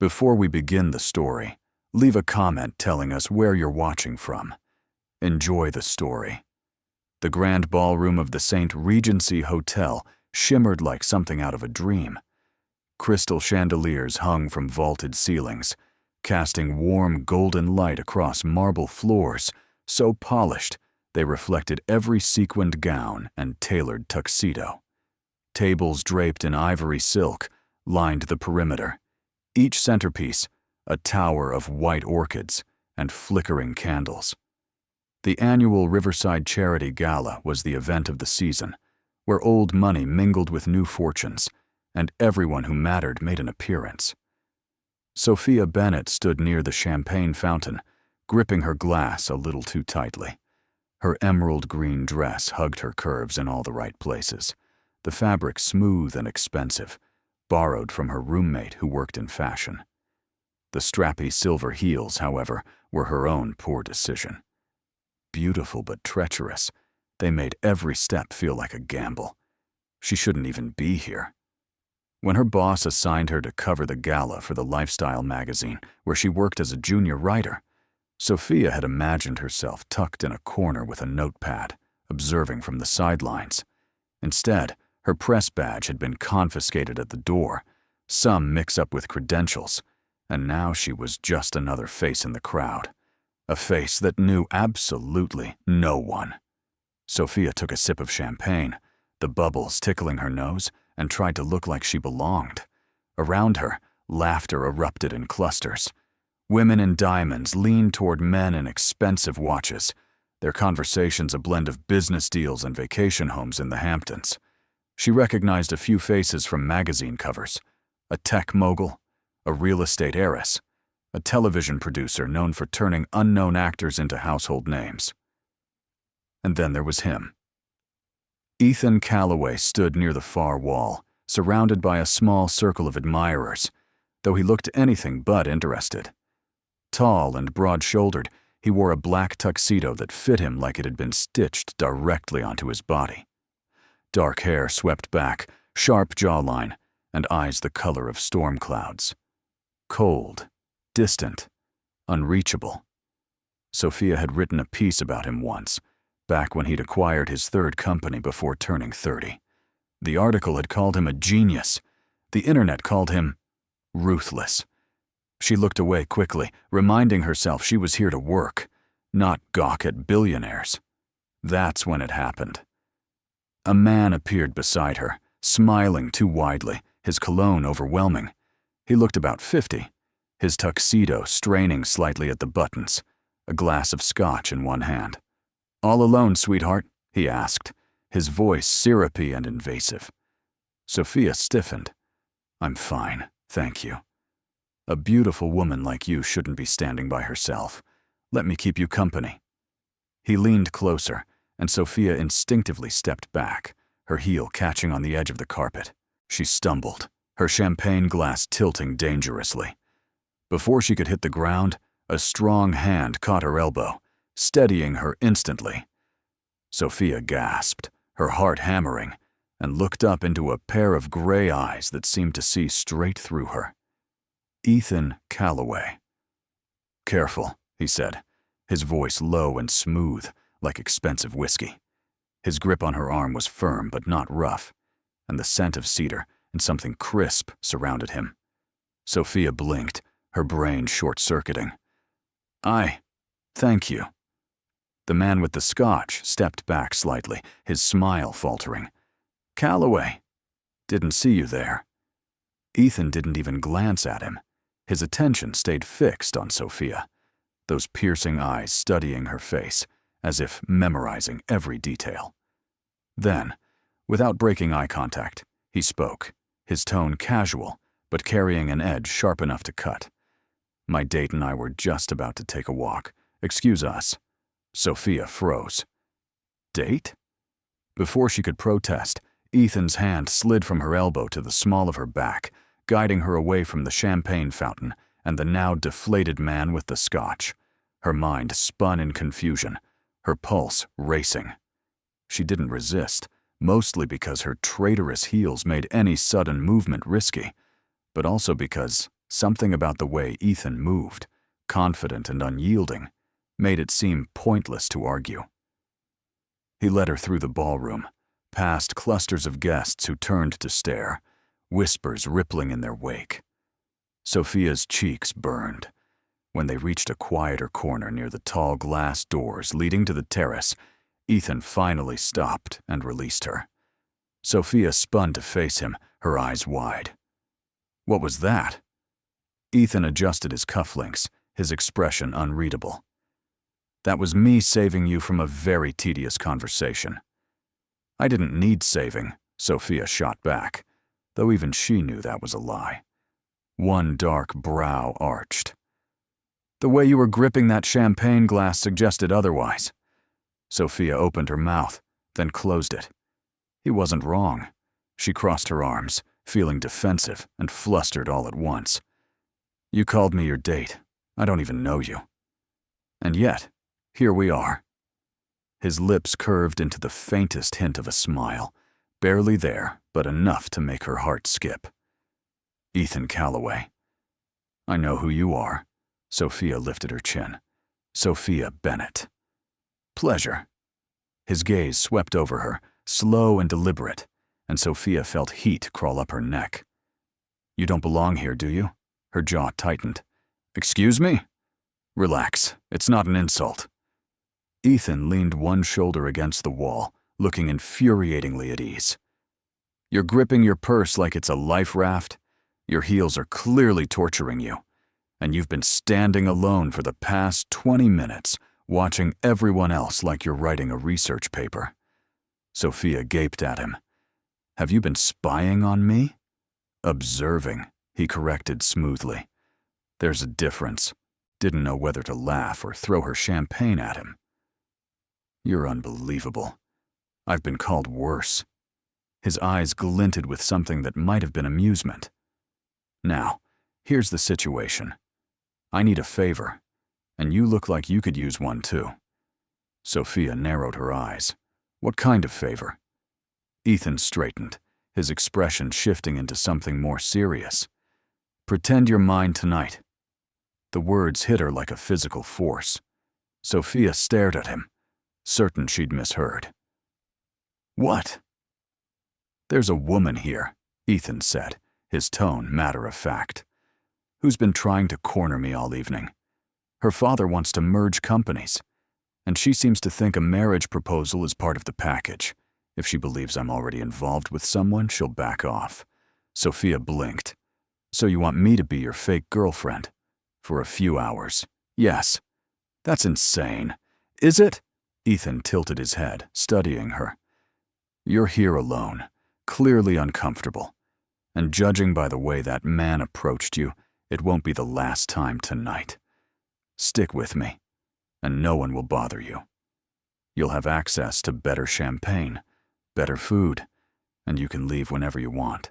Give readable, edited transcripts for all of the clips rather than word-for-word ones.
Before we begin the story, leave a comment telling us where you're watching from. Enjoy the story. The grand ballroom of the St. Regency Hotel shimmered like something out of a dream. Crystal chandeliers hung from vaulted ceilings, casting warm golden light across marble floors so polished they reflected every sequined gown and tailored tuxedo. Tables draped in ivory silk lined the perimeter, each centerpiece a tower of white orchids and flickering candles. The annual Riverside Charity Gala was the event of the season, where old money mingled with new fortunes, and everyone who mattered made an appearance. Sophia Bennett stood near the champagne fountain, gripping her glass a little too tightly. Her emerald green dress hugged her curves in all the right places, the fabric smooth and expensive, borrowed from her roommate who worked in fashion. The strappy silver heels, however, were her own poor decision. Beautiful but treacherous, they made every step feel like a gamble. She shouldn't even be here. When her boss assigned her to cover the gala for the lifestyle magazine where she worked as a junior writer, Sophia had imagined herself tucked in a corner with a notepad, observing from the sidelines. Instead, her press badge had been confiscated at the door, some mix-up with credentials, and now she was just another face in the crowd, a face that knew absolutely no one. Sophia took a sip of champagne, the bubbles tickling her nose, and tried to look like she belonged. Around her, laughter erupted in clusters. Women in diamonds leaned toward men in expensive watches, their conversations a blend of business deals and vacation homes in the Hamptons. She recognized a few faces from magazine covers: a tech mogul, a real estate heiress, a television producer known for turning unknown actors into household names. And then there was him. Ethan Calloway stood near the far wall, surrounded by a small circle of admirers, though he looked anything but interested. Tall and broad-shouldered, he wore a black tuxedo that fit him like it had been stitched directly onto his body. Dark hair swept back, sharp jawline, and eyes the color of storm clouds. Cold, distant, unreachable. Sophia had written a piece about him once, back when he'd acquired his third company before turning 30. The article had called him a genius. The internet called him ruthless. She looked away quickly, reminding herself she was here to work, not gawk at billionaires. That's when it happened. A man appeared beside her, smiling too widely, his cologne overwhelming. He looked about 50, his tuxedo straining slightly at the buttons, a glass of scotch in one hand. "All alone, sweetheart?" he asked, his voice syrupy and invasive. Sophia stiffened. "I'm fine, thank you. A beautiful woman like you shouldn't be standing by herself. Let me keep you company." He leaned closer, and Sophia instinctively stepped back, her heel catching on the edge of the carpet. She stumbled, her champagne glass tilting dangerously. Before she could hit the ground, a strong hand caught her elbow, steadying her instantly. Sophia gasped, her heart hammering, and looked up into a pair of gray eyes that seemed to see straight through her. Ethan Calloway. "Careful," he said, his voice low and smooth, like expensive whiskey. His grip on her arm was firm but not rough, and the scent of cedar and something crisp surrounded him. Sophia blinked, her brain short-circuiting. Thank you." The man with the scotch stepped back slightly, his smile faltering. "Calloway, didn't see you there." Ethan didn't even glance at him. His attention stayed fixed on Sophia, those piercing eyes studying her face, as if memorizing every detail. Then, without breaking eye contact, he spoke, his tone casual, but carrying an edge sharp enough to cut. "My date and I were just about to take a walk. Excuse us." Sophia froze. "Date?" Before she could protest, Ethan's hand slid from her elbow to the small of her back, guiding her away from the champagne fountain and the now deflated man with the scotch. Her mind spun in confusion, her pulse racing. She didn't resist, mostly because her traitorous heels made any sudden movement risky, but also because Something about the way Ethan moved, confident and unyielding, made it seem pointless to argue. He led her through the ballroom, past clusters of guests who turned to stare, whispers rippling in their wake. Sophia's cheeks burned. When they reached a quieter corner near the tall glass doors leading to the terrace, Ethan finally stopped and released her. Sophia spun to face him, her eyes wide. What was that? Ethan adjusted his cufflinks, his expression unreadable. That was me saving you from a very tedious conversation. I didn't need saving, Sophia shot back, though even she knew that was a lie. One dark brow arched. The way you were gripping that champagne glass suggested otherwise. Sophia opened her mouth, then closed it. He wasn't wrong. She crossed her arms, feeling defensive and flustered all at once. You called me your date. I don't even know you. And yet, here we are. His lips curved into the faintest hint of a smile, barely there, but enough to make her heart skip. Ethan Calloway. I know who you are. Sophia lifted her chin. Sophia Bennett. Pleasure. His gaze swept over her, slow and deliberate, and Sophia felt heat crawl up her neck. You don't belong here, do you? Her jaw tightened. Excuse me? Relax. It's not an insult. Ethan leaned one shoulder against the wall, looking infuriatingly at ease. You're gripping your purse like it's a life raft. Your heels are clearly torturing you. And you've been standing alone for the past 20 minutes, watching everyone else like you're writing a research paper. Sophia gaped at him. Have you been spying on me? Observing, he corrected smoothly. There's a difference. Didn't know whether to laugh or throw her champagne at him. You're unbelievable. I've been called worse. His eyes glinted with something that might have been amusement. Now, here's the situation. I need a favor, and you look like you could use one too. Sophia narrowed her eyes. What kind of favor? Ethan straightened, his expression shifting into something more serious. Pretend you're mine tonight. The words hit her like a physical force. Sophia stared at him, certain she'd misheard. What? There's a woman here, Ethan said, his tone matter-of-fact, who's been trying to corner me all evening. Her father wants to merge companies, and she seems to think a marriage proposal is part of the package. If she believes I'm already involved with someone, she'll back off. Sophia blinked. So you want me to be your fake girlfriend? For a few hours. Yes. That's insane. Is it? Ethan tilted his head, studying her. You're here alone, clearly uncomfortable. And judging by the way that man approached you, it won't be the last time tonight. Stick with me, and no one will bother you. You'll have access to better champagne, better food, and you can leave whenever you want.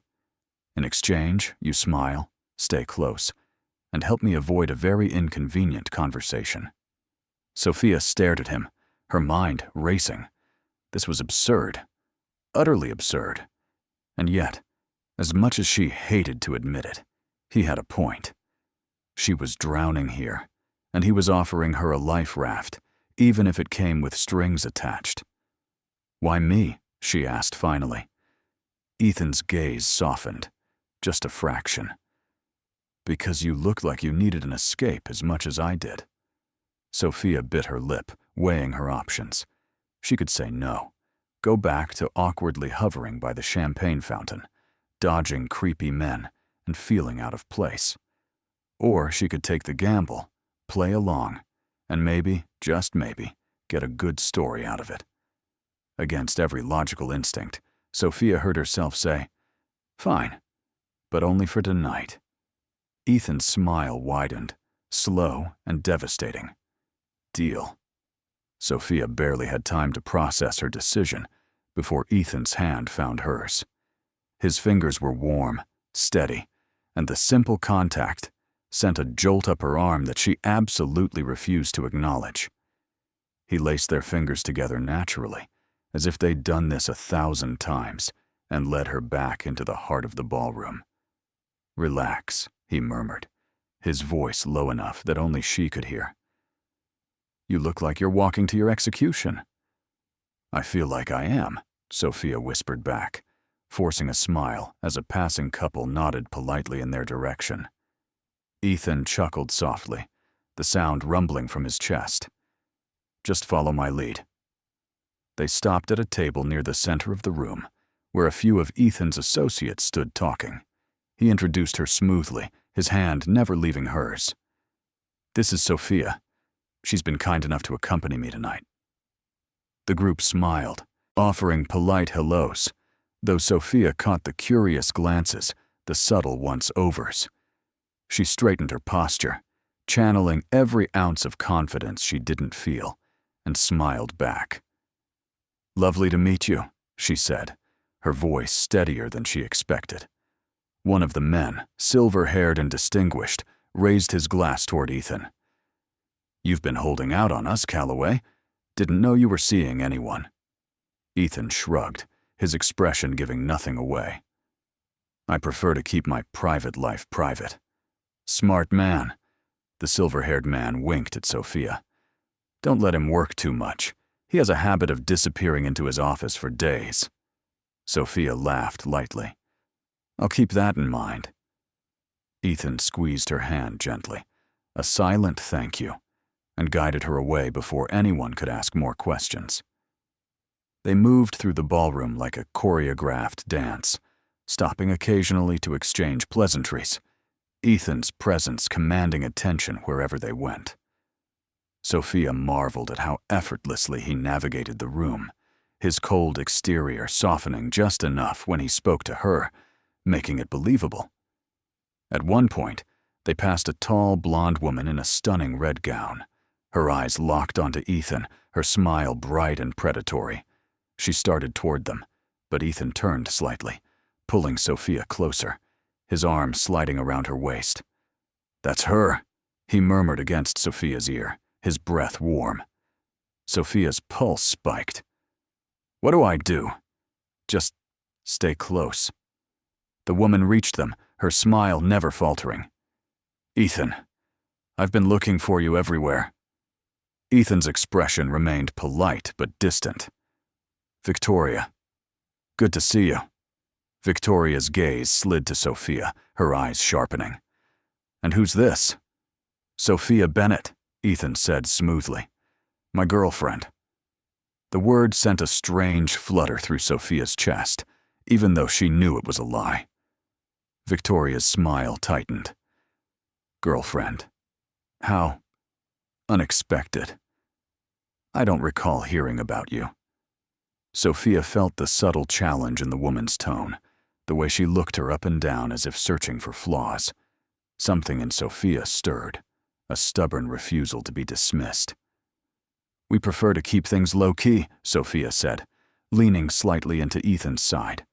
In exchange, you smile, stay close, and help me avoid a very inconvenient conversation. Sophia stared at him, her mind racing. This was absurd, utterly absurd. And yet, as much as she hated to admit it, he had a point. She was drowning here, and he was offering her a life raft, even if it came with strings attached. Why me? She asked finally. Ethan's gaze softened, just a fraction. Because you looked like you needed an escape as much as I did. Sophia bit her lip, weighing her options. She could say no, go back to awkwardly hovering by the champagne fountain, dodging creepy men and feeling out of place. Or she could take the gamble, play along, and maybe, just maybe, get a good story out of it. Against every logical instinct, Sophia heard herself say, Fine, but only for tonight. Ethan's smile widened, slow and devastating. Deal. Sophia barely had time to process her decision before Ethan's hand found hers. His fingers were warm, steady, and the simple contact sent a jolt up her arm that she absolutely refused to acknowledge. He laced their fingers together naturally, as if they'd done this 1,000 times, and led her back into the heart of the ballroom. Relax, he murmured, his voice low enough that only she could hear. "You look like you're walking to your execution." "I feel like I am," Sophia whispered back, forcing a smile as a passing couple nodded politely in their direction. Ethan chuckled softly, the sound rumbling from his chest. "Just follow my lead." They stopped at a table near the center of the room, where a few of Ethan's associates stood talking. He introduced her smoothly, his hand never leaving hers. "This is Sophia. She's been kind enough to accompany me tonight." The group smiled, offering polite hellos, though Sophia caught the curious glances, the subtle once-overs. She straightened her posture, channeling every ounce of confidence she didn't feel, and smiled back. "Lovely to meet you," she said, her voice steadier than she expected. One of the men, silver-haired and distinguished, raised his glass toward Ethan. "You've been holding out on us, Calloway. Didn't know you were seeing anyone." Ethan shrugged, his expression giving nothing away. "I prefer to keep my private life private." "Smart man." The silver-haired man winked at Sophia. "Don't let him work too much. He has a habit of disappearing into his office for days." Sophia laughed lightly. "I'll keep that in mind." Ethan squeezed her hand gently, a silent thank you, and guided her away before anyone could ask more questions. They moved through the ballroom like a choreographed dance, stopping occasionally to exchange pleasantries, Ethan's presence commanding attention wherever they went. Sophia marveled at how effortlessly he navigated the room, his cold exterior softening just enough when he spoke to her, making it believable. At one point, they passed a tall, blonde woman in a stunning red gown. Her eyes locked onto Ethan, her smile bright and predatory. She started toward them, but Ethan turned slightly, pulling Sophia closer, his arm sliding around her waist. "That's her," he murmured against Sophia's ear, his breath warm. Sophia's pulse spiked. "What do I do?" "Just stay close." The woman reached them, her smile never faltering. "Ethan, I've been looking for you everywhere." Ethan's expression remained polite but distant. "Victoria. Good to see you." Victoria's gaze slid to Sophia, her eyes sharpening. "And who's this?" "Sophia Bennett," Ethan said smoothly. "My girlfriend." The word sent a strange flutter through Sophia's chest, even though she knew it was a lie. Victoria's smile tightened. "Girlfriend. How unexpected. I don't recall hearing about you." Sophia felt the subtle challenge in the woman's tone, the way she looked her up and down as if searching for flaws. Something in Sophia stirred, a stubborn refusal to be dismissed. "We prefer to keep things low-key," Sophia said, leaning slightly into Ethan's side.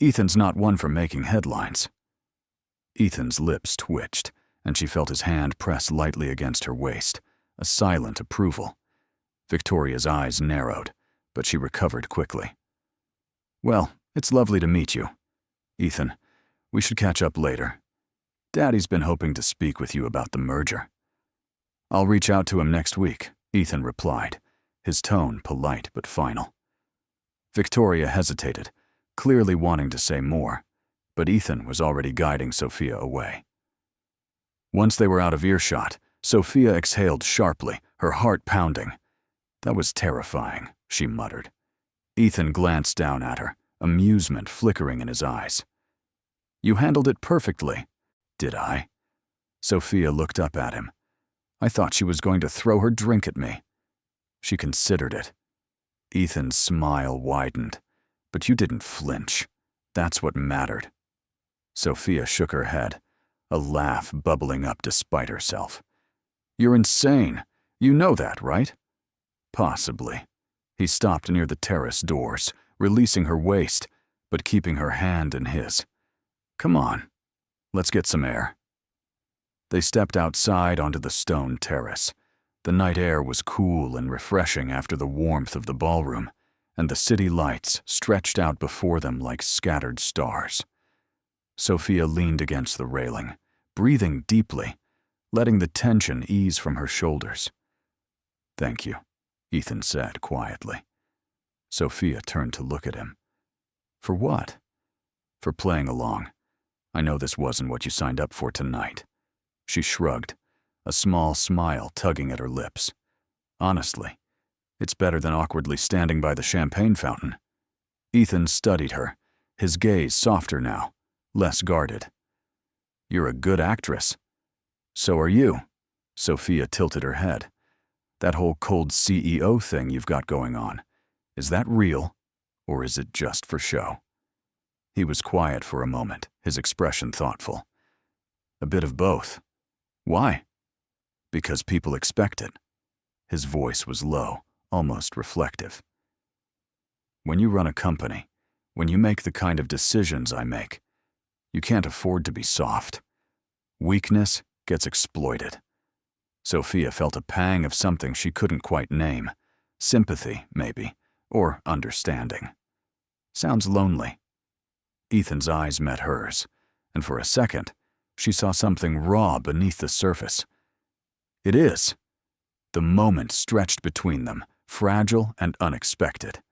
"Ethan's not one for making headlines." Ethan's lips twitched, and she felt his hand press lightly against her waist, a silent approval. Victoria's eyes narrowed, but she recovered quickly. "Well, it's lovely to meet you. Ethan, we should catch up later. Daddy's been hoping to speak with you about the merger." "I'll reach out to him next week," Ethan replied, his tone polite but final. Victoria hesitated, clearly wanting to say more, but Ethan was already guiding Sophia away. Once they were out of earshot, Sophia exhaled sharply, her heart pounding. "That was terrifying," she muttered. Ethan glanced down at her, amusement flickering in his eyes. "You handled it perfectly." "Did I?" Sophia looked up at him. I thought she was going to throw her drink at me. She considered it. Ethan's smile widened. "But you didn't flinch. That's what mattered." Sophia shook her head, a laugh bubbling up despite herself. "You're insane. You know that, right?" "Possibly." He stopped near the terrace doors, releasing her waist, but keeping her hand in his. "Come on, let's get some air." They stepped outside onto the stone terrace. The night air was cool and refreshing after the warmth of the ballroom, and the city lights stretched out before them like scattered stars. Sophia leaned against the railing, breathing deeply, letting the tension ease from her shoulders. "Thank you," Ethan said quietly. Sophia turned to look at him. "For what?" "For playing along. I know this wasn't what you signed up for tonight." She shrugged, a small smile tugging at her lips. "Honestly, it's better than awkwardly standing by the champagne fountain." Ethan studied her, his gaze softer now, less guarded. "You're a good actress." "So are you." Sophia tilted her head. "That whole cold CEO thing you've got going on, is that real, or is it just for show?" He was quiet for a moment, his expression thoughtful. "A bit of both." "Why?" "Because people expect it." His voice was low, almost reflective. "When you run a company, when you make the kind of decisions I make, you can't afford to be soft. Weakness gets exploited." Sophia felt a pang of something she couldn't quite name. Sympathy, maybe, or understanding. "Sounds lonely." Ethan's eyes met hers, and for a second, she saw something raw beneath the surface. "It is." The moment stretched between them, fragile and unexpected.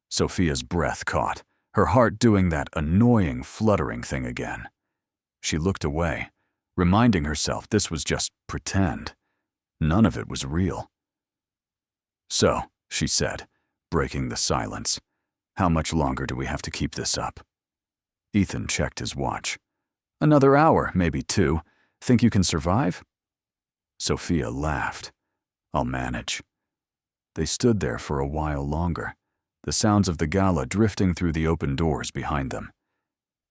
Sophia's breath caught, her heart doing that annoying, fluttering thing again. She looked away, reminding herself this was just pretend. None of it was real. "So," she said, breaking the silence, "how much longer do we have to keep this up?" Ethan checked his watch. "Another hour, maybe 2. Think you can survive?" Sophia laughed. "I'll manage." They stood there for a while longer, the sounds of the gala drifting through the open doors behind them.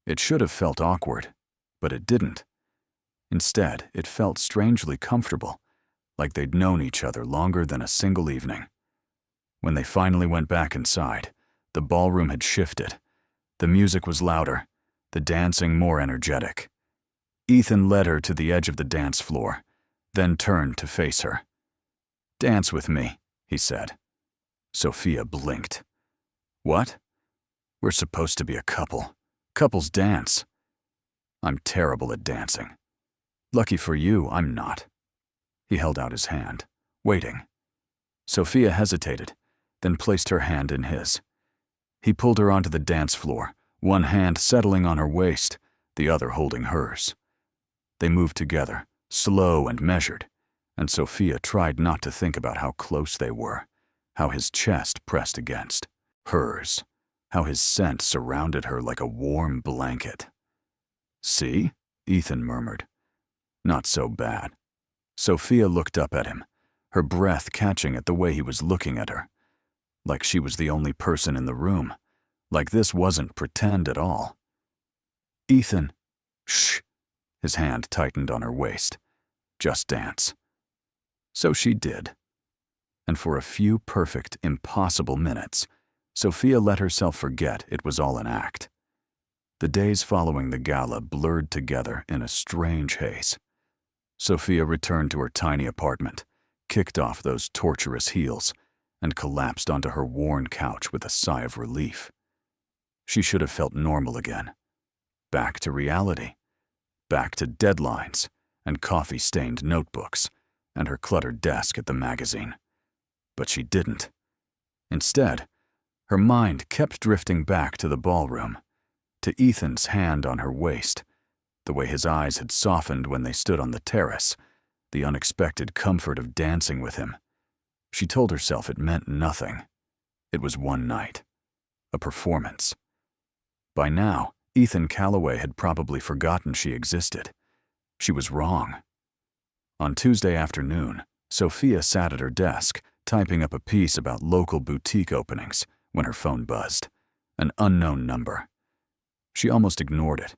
It should have felt awkward, but it didn't. Instead, it felt strangely comfortable, like they'd known each other longer than a single evening. When they finally went back inside, the ballroom had shifted. The music was louder, the dancing more energetic. Ethan led her to the edge of the dance floor, then turned to face her. "Dance with me," he said. Sophia blinked. "What?" "We're supposed to be a couple. Couples dance." "I'm terrible at dancing." "Lucky for you, I'm not." He held out his hand, waiting. Sophia hesitated, then placed her hand in his. He pulled her onto the dance floor, one hand settling on her waist, the other holding hers. They moved together, slow and measured, and Sophia tried not to think about how close they were, how his chest pressed against hers, how his scent surrounded her like a warm blanket. "See?" Ethan murmured. "Not so bad." Sophia looked up at him, her breath catching at the way he was looking at her. Like she was the only person in the room, like this wasn't pretend at all. "Ethan." "Shh." His hand tightened on her waist. "Just dance." So she did. And for a few perfect, impossible minutes, Sophia let herself forget it was all an act. The days following the gala blurred together in a strange haze. Sophia returned to her tiny apartment, kicked off those torturous heels, and collapsed onto her worn couch with a sigh of relief. She should have felt normal again. Back to reality. Back to deadlines and coffee-stained notebooks and her cluttered desk at the magazine. But she didn't. Instead, her mind kept drifting back to the ballroom, to Ethan's hand on her waist, the way his eyes had softened when they stood on the terrace, the unexpected comfort of dancing with him. She told herself it meant nothing. It was one night. A performance. By now, Ethan Calloway had probably forgotten she existed. She was wrong. On Tuesday afternoon, Sophia sat at her desk, typing up a piece about local boutique openings, when her phone buzzed. An unknown number. She almost ignored it,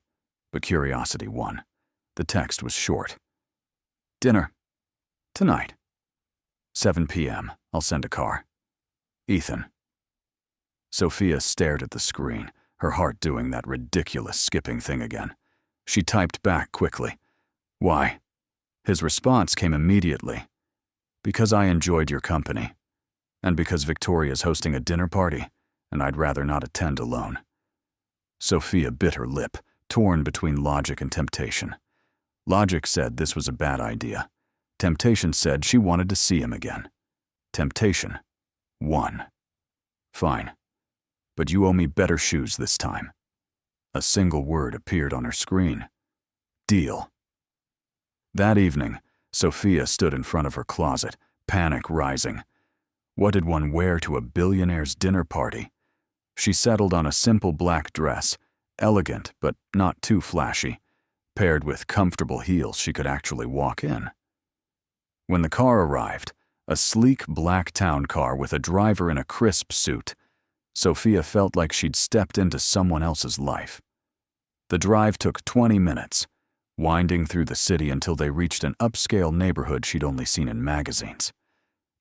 but curiosity won. The text was short. "Dinner. Tonight. 7 p.m. I'll send a car. Ethan." Sophia stared at the screen, her heart doing that ridiculous skipping thing again. She typed back quickly. "Why?" His response came immediately. "Because I enjoyed your company. And because Victoria's hosting a dinner party, and I'd rather not attend alone." Sophia bit her lip, torn between logic and temptation. Logic said this was a bad idea. Temptation said she wanted to see him again. Temptation won. Fine, but you owe me better shoes this time. A single word appeared on her screen. Deal. That evening, Sophia stood in front of her closet, panic rising. What did one wear to a billionaire's dinner party? She settled on a simple black dress, elegant but not too flashy, paired with comfortable heels she could actually walk in. When the car arrived, a sleek black town car with a driver in a crisp suit, Sophia felt like she'd stepped into someone else's life. The drive took 20 minutes, winding through the city until they reached an upscale neighborhood she'd only seen in magazines.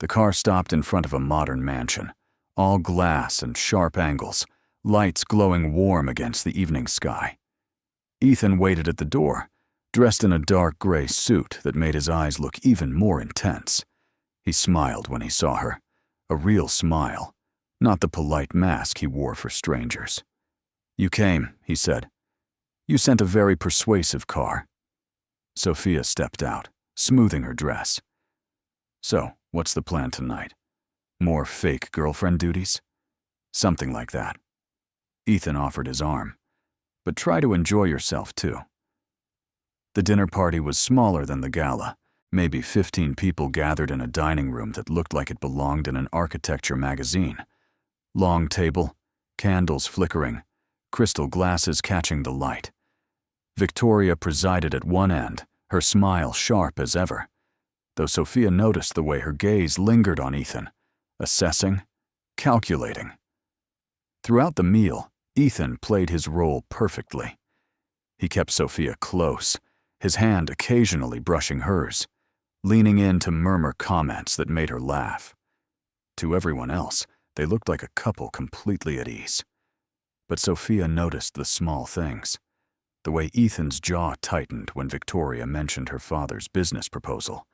The car stopped in front of a modern mansion, all glass and sharp angles, lights glowing warm against the evening sky. Ethan waited at the door, dressed in a dark gray suit that made his eyes look even more intense. He smiled when he saw her, a real smile, not the polite mask he wore for strangers. "You came," he said. "You sent a very persuasive car." Sophia stepped out, smoothing her dress. "So, what's the plan tonight? More fake girlfriend duties?" "Something like that." Ethan offered his arm. "But try to enjoy yourself, too." The dinner party was smaller than the gala. Maybe 15 people gathered in a dining room that looked like it belonged in an architecture magazine. Long table, candles flickering, crystal glasses catching the light. Victoria presided at one end, her smile sharp as ever, though Sophia noticed the way her gaze lingered on Ethan, assessing, calculating. Throughout the meal, Ethan played his role perfectly. He kept Sophia close, his hand occasionally brushing hers, leaning in to murmur comments that made her laugh. To everyone else, they looked like a couple completely at ease. But Sophia noticed the small things. The way Ethan's jaw tightened when Victoria mentioned her father's business proposal.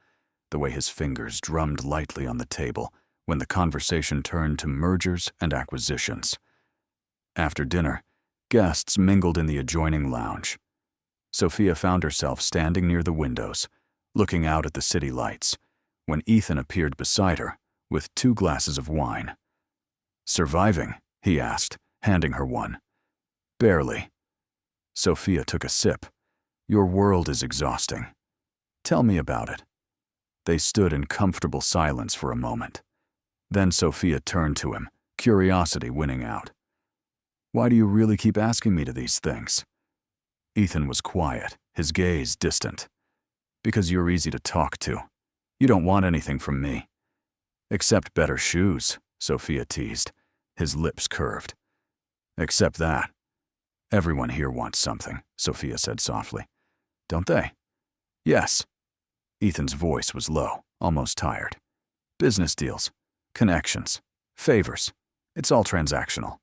The way his fingers drummed lightly on the table when the conversation turned to mergers and acquisitions. After dinner, guests mingled in the adjoining lounge. Sophia found herself standing near the windows, looking out at the city lights, when Ethan appeared beside her with 2 glasses of wine. "Surviving?" he asked, handing her one. "Barely." Sophia took a sip. "Your world is exhausting. Tell me about it." They stood in comfortable silence for a moment. Then Sophia turned to him, curiosity winning out. "Why do you really keep asking me to these things?" Ethan was quiet, his gaze distant. "Because you're easy to talk to. You don't want anything from me." "Except better shoes," Sophia teased, his lips curved. "Except that. Everyone here wants something," Sophia said softly. "Don't they?" "Yes." Ethan's voice was low, almost tired. "Business deals, connections, favors. It's all transactional."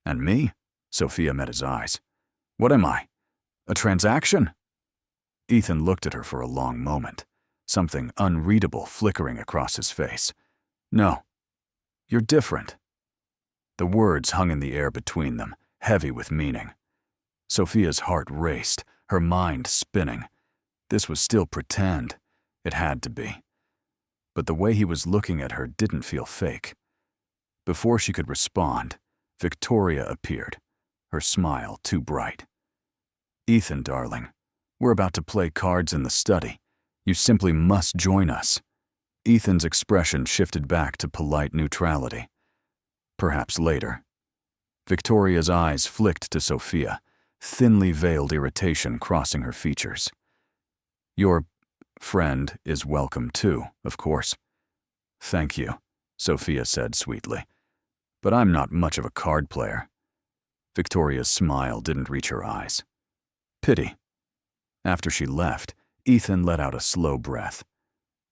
"And me?" Sophia met his eyes. "What am I? A transaction?" Ethan looked at her for a long moment, something unreadable flickering across his face. "No. You're different." The words hung in the air between them, heavy with meaning. Sophia's heart raced, her mind spinning. This was still pretend. It had to be. But the way he was looking at her didn't feel fake. Before she could respond, Victoria appeared, her smile too bright. "Ethan, darling, we're about to play cards in the study. You simply must join us." Ethan's expression shifted back to polite neutrality. "Perhaps later." Victoria's eyes flicked to Sophia, thinly veiled irritation crossing her features. "Your friend is welcome too, of course." "Thank you," Sophia said sweetly. "But I'm not much of a card player." Victoria's smile didn't reach her eyes. "Pity." After she left, Ethan let out a slow breath.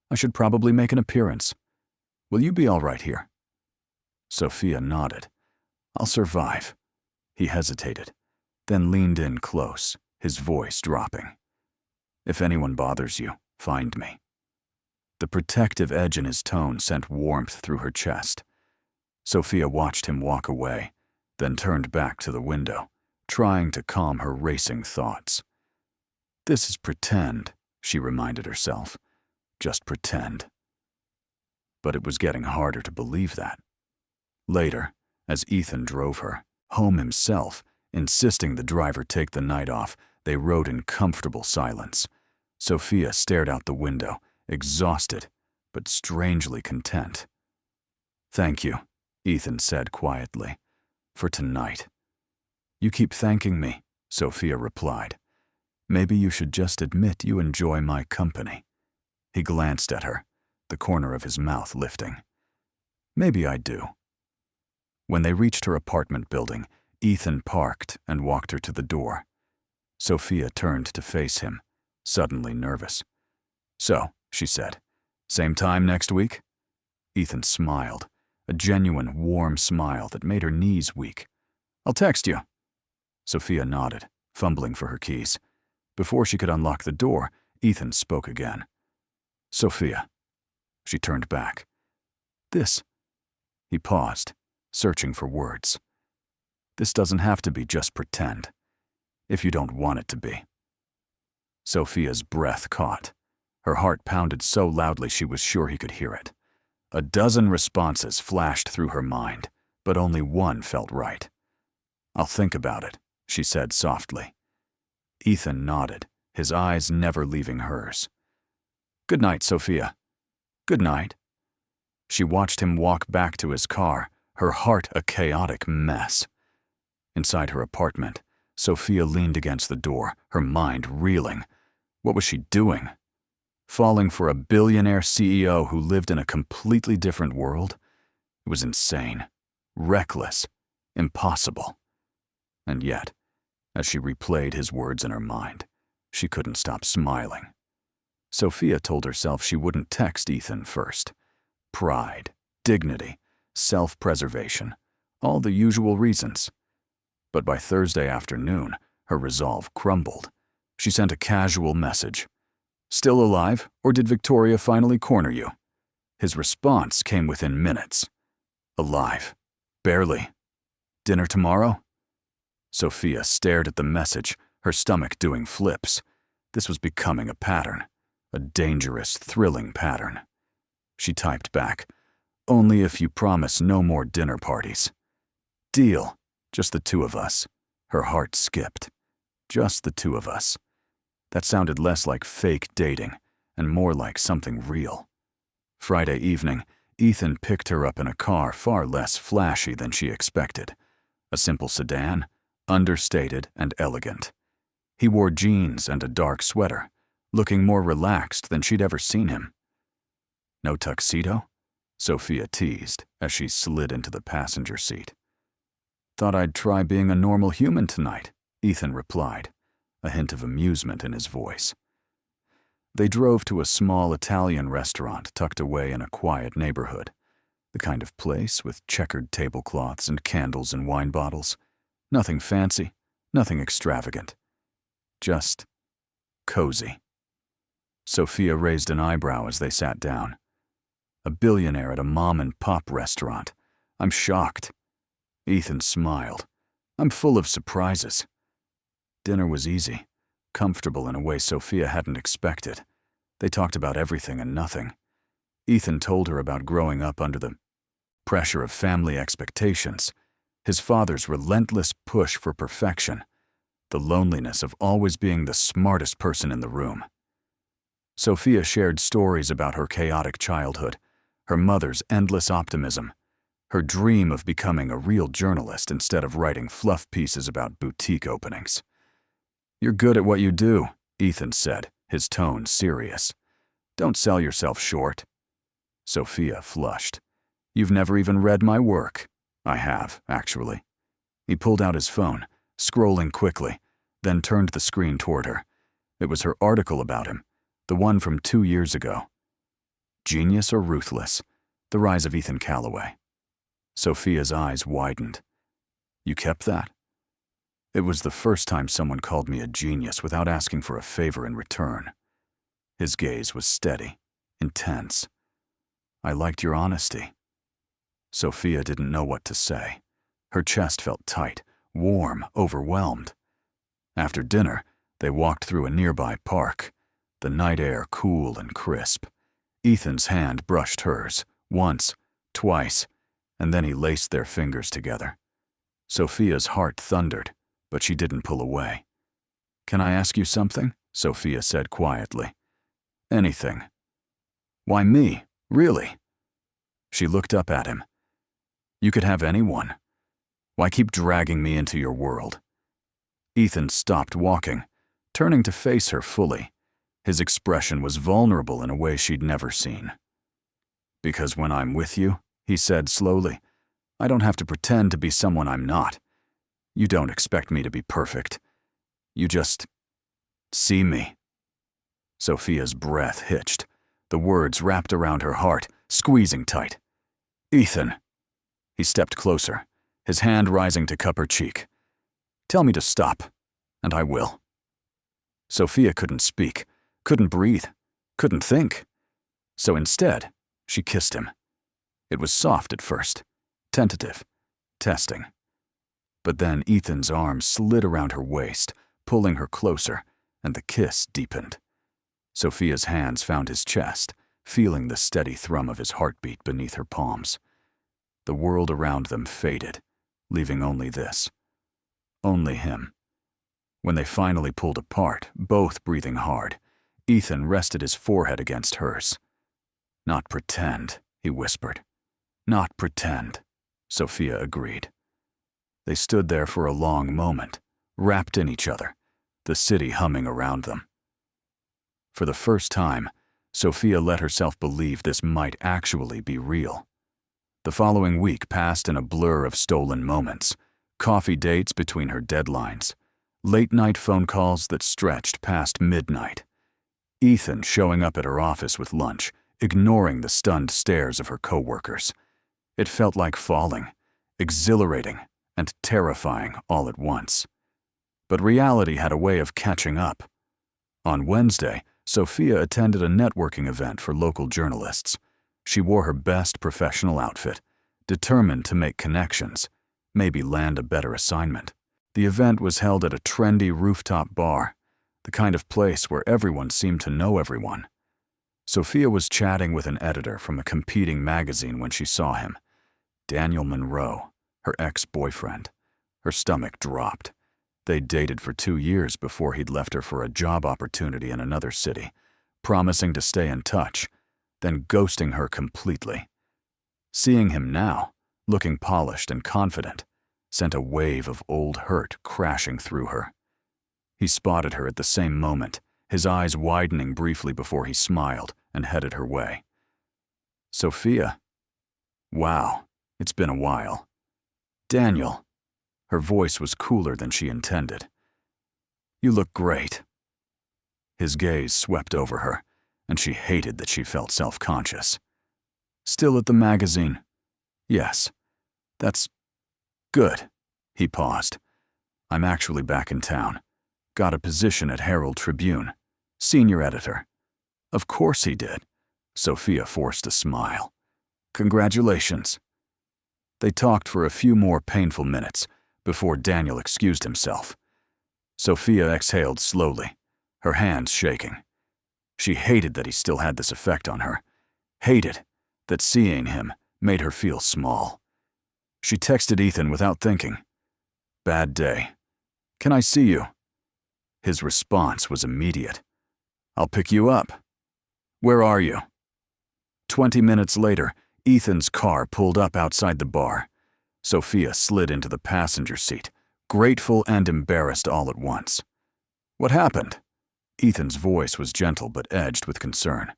"I should probably make an appearance. Will you be all right here?" Sophia nodded. "I'll survive." He hesitated, then leaned in close, his voice dropping. "If anyone bothers you, find me." The protective edge in his tone sent warmth through her chest. Sophia watched him walk away, then turned back to the window, trying to calm her racing thoughts. "This is pretend," she reminded herself. just pretend. But it was getting harder to believe that. Later, as Ethan drove her home himself, insisting the driver take the night off, they rode in comfortable silence. Sophia stared out the window, exhausted, but strangely content. "Thank you," Ethan said quietly, "for tonight." "You keep thanking me," Sophia replied. "Maybe you should just admit you enjoy my company." He glanced at her, the corner of his mouth lifting. "Maybe I do." When they reached her apartment building, Ethan parked and walked her to the door. Sophia turned to face him, suddenly nervous. "So," she said, "same time next week?" Ethan smiled, a genuine warm smile that made her knees weak. "I'll text you." Sophia nodded, fumbling for her keys. Before she could unlock the door, Ethan spoke again. "Sophia." She turned back. "This." He paused, searching for words. "This doesn't have to be just pretend, if you don't want it to be." Sophia's breath caught. Her heart pounded so loudly she was sure he could hear it. A dozen responses flashed through her mind, but only one felt right. "I'll think about it," she said softly. Ethan nodded, his eyes never leaving hers. "Good night, Sophia." "Good night." She watched him walk back to his car, her heart a chaotic mess. Inside her apartment, Sophia leaned against the door, her mind reeling. What was she doing? Falling for a billionaire CEO who lived in a completely different world? It was insane, reckless, impossible. And yet, as she replayed his words in her mind, she couldn't stop smiling. Sophia told herself she wouldn't text Ethan first. Pride, dignity, self-preservation, all the usual reasons. But by Thursday afternoon, her resolve crumbled. She sent a casual message. "Still alive, or did Victoria finally corner you?" His response came within minutes. "Alive. Barely. Dinner tomorrow?" Sophia stared at the message, her stomach doing flips. This was becoming a pattern, a dangerous, thrilling pattern. She typed back, "Only if you promise no more dinner parties." "Deal. Just the two of us." Her heart skipped. Just the two of us. That sounded less like fake dating and more like something real. Friday evening, Ethan picked her up in a car far less flashy than she expected. A simple sedan, understated and elegant. He wore jeans and a dark sweater, looking more relaxed than she'd ever seen him. "No tuxedo?" Sophia teased as she slid into the passenger seat. "Thought I'd try being a normal human tonight," Ethan replied, a hint of amusement in his voice. They drove to a small Italian restaurant tucked away in a quiet neighborhood, the kind of place with checkered tablecloths and candles and wine bottles. Nothing fancy, nothing extravagant. Just cozy. Sophia raised an eyebrow as they sat down. "A billionaire at a mom-and-pop restaurant. I'm shocked." Ethan smiled. "I'm full of surprises." Dinner was easy, comfortable in a way Sophia hadn't expected. They talked about everything and nothing. Ethan told her about growing up under the pressure of family expectations, his father's relentless push for perfection, the loneliness of always being the smartest person in the room. Sophia shared stories about her chaotic childhood, her mother's endless optimism, her dream of becoming a real journalist instead of writing fluff pieces about boutique openings. "You're good at what you do," Ethan said, his tone serious. "Don't sell yourself short." Sophia flushed. "You've never even read my work." "I have, actually." He pulled out his phone, scrolling quickly, then turned the screen toward her. It was her article about him, the one from 2 years ago. Genius or Ruthless? The Rise of Ethan Calloway. Sophia's eyes widened. "You kept that?" It was the first time someone called me a genius without asking for a favor in return. His gaze was steady, intense. "I liked your honesty." Sophia didn't know what to say. Her chest felt tight, warm, overwhelmed. After dinner, they walked through a nearby park, the night air cool and crisp. Ethan's hand brushed hers, once, twice, and then he laced their fingers together. Sophia's heart thundered, but she didn't pull away. "Can I ask you something?" Sophia said quietly. "Anything." "Why me? Really?" She looked up at him. "You could have anyone. Why keep dragging me into your world?" Ethan stopped walking, turning to face her fully. His expression was vulnerable in a way she'd never seen. "Because when I'm with you," he said slowly, "I don't have to pretend to be someone I'm not. You don't expect me to be perfect. You just see me." Sophia's breath hitched. The words wrapped around her heart, squeezing tight. "Ethan." He stepped closer, his hand rising to cup her cheek. "Tell me to stop, and I will." Sophia couldn't speak, couldn't breathe, couldn't think. So instead, she kissed him. It was soft at first, tentative, testing. But then Ethan's arms slid around her waist, pulling her closer, and the kiss deepened. Sophia's hands found his chest, feeling the steady thrum of his heartbeat beneath her palms. The world around them faded, leaving only this. Only him. When they finally pulled apart, both breathing hard, Ethan rested his forehead against hers. "Not pretend," he whispered. "Not pretend," Sophia agreed. They stood there for a long moment, wrapped in each other, the city humming around them. For the first time, Sophia let herself believe this might actually be real. The following week passed in a blur of stolen moments, coffee dates between her deadlines, late-night phone calls that stretched past midnight, Ethan showing up at her office with lunch, ignoring the stunned stares of her coworkers. It felt like falling, exhilarating, and terrifying all at once. But reality had a way of catching up. On Wednesday, Sophia attended a networking event for local journalists. She wore her best professional outfit, determined to make connections, maybe land a better assignment. The event was held at a trendy rooftop bar, the kind of place where everyone seemed to know everyone. Sophia was chatting with an editor from a competing magazine when she saw him. Daniel Monroe, her ex-boyfriend. Her stomach dropped. They'd dated for 2 years before he'd left her for a job opportunity in another city, promising to stay in touch, then ghosting her completely. Seeing him now, looking polished and confident, sent a wave of old hurt crashing through her. He spotted her at the same moment, his eyes widening briefly before he smiled and headed her way. "Sophia." "Wow, it's been a while." "Daniel." Her voice was cooler than she intended. "You look great." His gaze swept over her, and she hated that she felt self-conscious. "Still at the magazine?" "Yes." "That's good." He paused. "I'm actually back in town. Got a position at Herald Tribune. Senior editor." "Of course he did." Sophia forced a smile. "Congratulations." They talked for a few more painful minutes before Daniel excused himself. Sophia exhaled slowly, her hands shaking. She hated that he still had this effect on her. Hated that seeing him made her feel small. She texted Ethan without thinking. "Bad day. Can I see you?" His response was immediate. "I'll pick you up." "Where are you?" 20 minutes later, Ethan's car pulled up outside the bar. Sophia slid into the passenger seat, grateful and embarrassed all at once. "What happened?" Ethan's voice was gentle but edged with concern.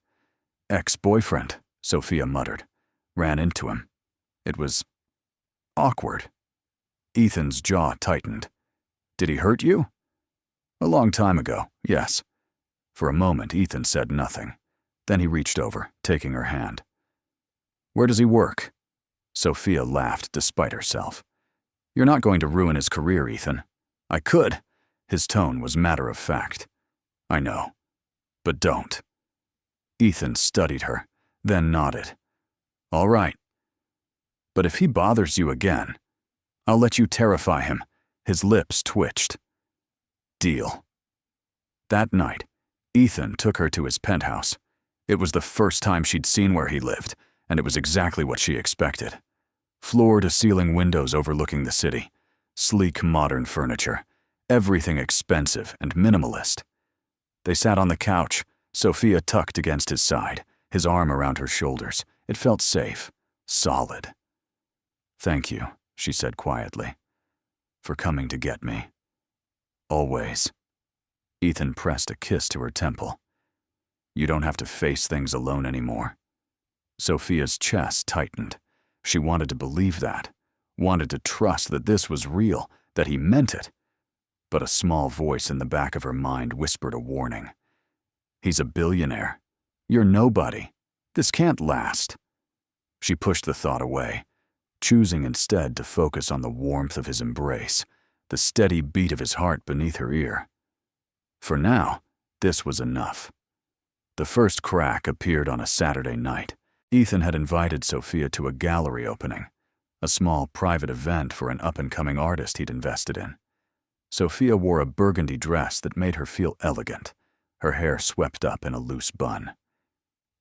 "Ex-boyfriend," Sophia muttered. "Ran into him. It was awkward." Ethan's jaw tightened. "Did he hurt you?" "A long time ago, yes." For a moment, Ethan said nothing. Then he reached over, taking her hand. "Where does he work?" Sophia laughed despite herself. "You're not going to ruin his career, Ethan." "I could." His tone was matter-of-fact. "I know. But don't." Ethan studied her, then nodded. "All right. But if he bothers you again, I'll let you terrify him." His lips twitched. "Deal." That night, Ethan took her to his penthouse. It was the first time she'd seen where he lived, and it was exactly what she expected. Floor-to-ceiling windows overlooking the city, sleek modern furniture, everything expensive and minimalist. They sat on the couch, Sophia tucked against his side, his arm around her shoulders. It felt safe, solid. "Thank you," she said quietly, "for coming to get me. Always." Ethan pressed a kiss to her temple. "You don't have to face things alone anymore." Sophia's chest tightened. She wanted to believe that, wanted to trust that this was real, that he meant it. But a small voice in the back of her mind whispered a warning. "He's a billionaire. You're nobody. This can't last." She pushed the thought away, choosing instead to focus on the warmth of his embrace, the steady beat of his heart beneath her ear. For now, this was enough. The first crack appeared on a Saturday night. Ethan had invited Sophia to a gallery opening, a small private event for an up-and-coming artist he'd invested in. Sophia wore a burgundy dress that made her feel elegant, her hair swept up in a loose bun.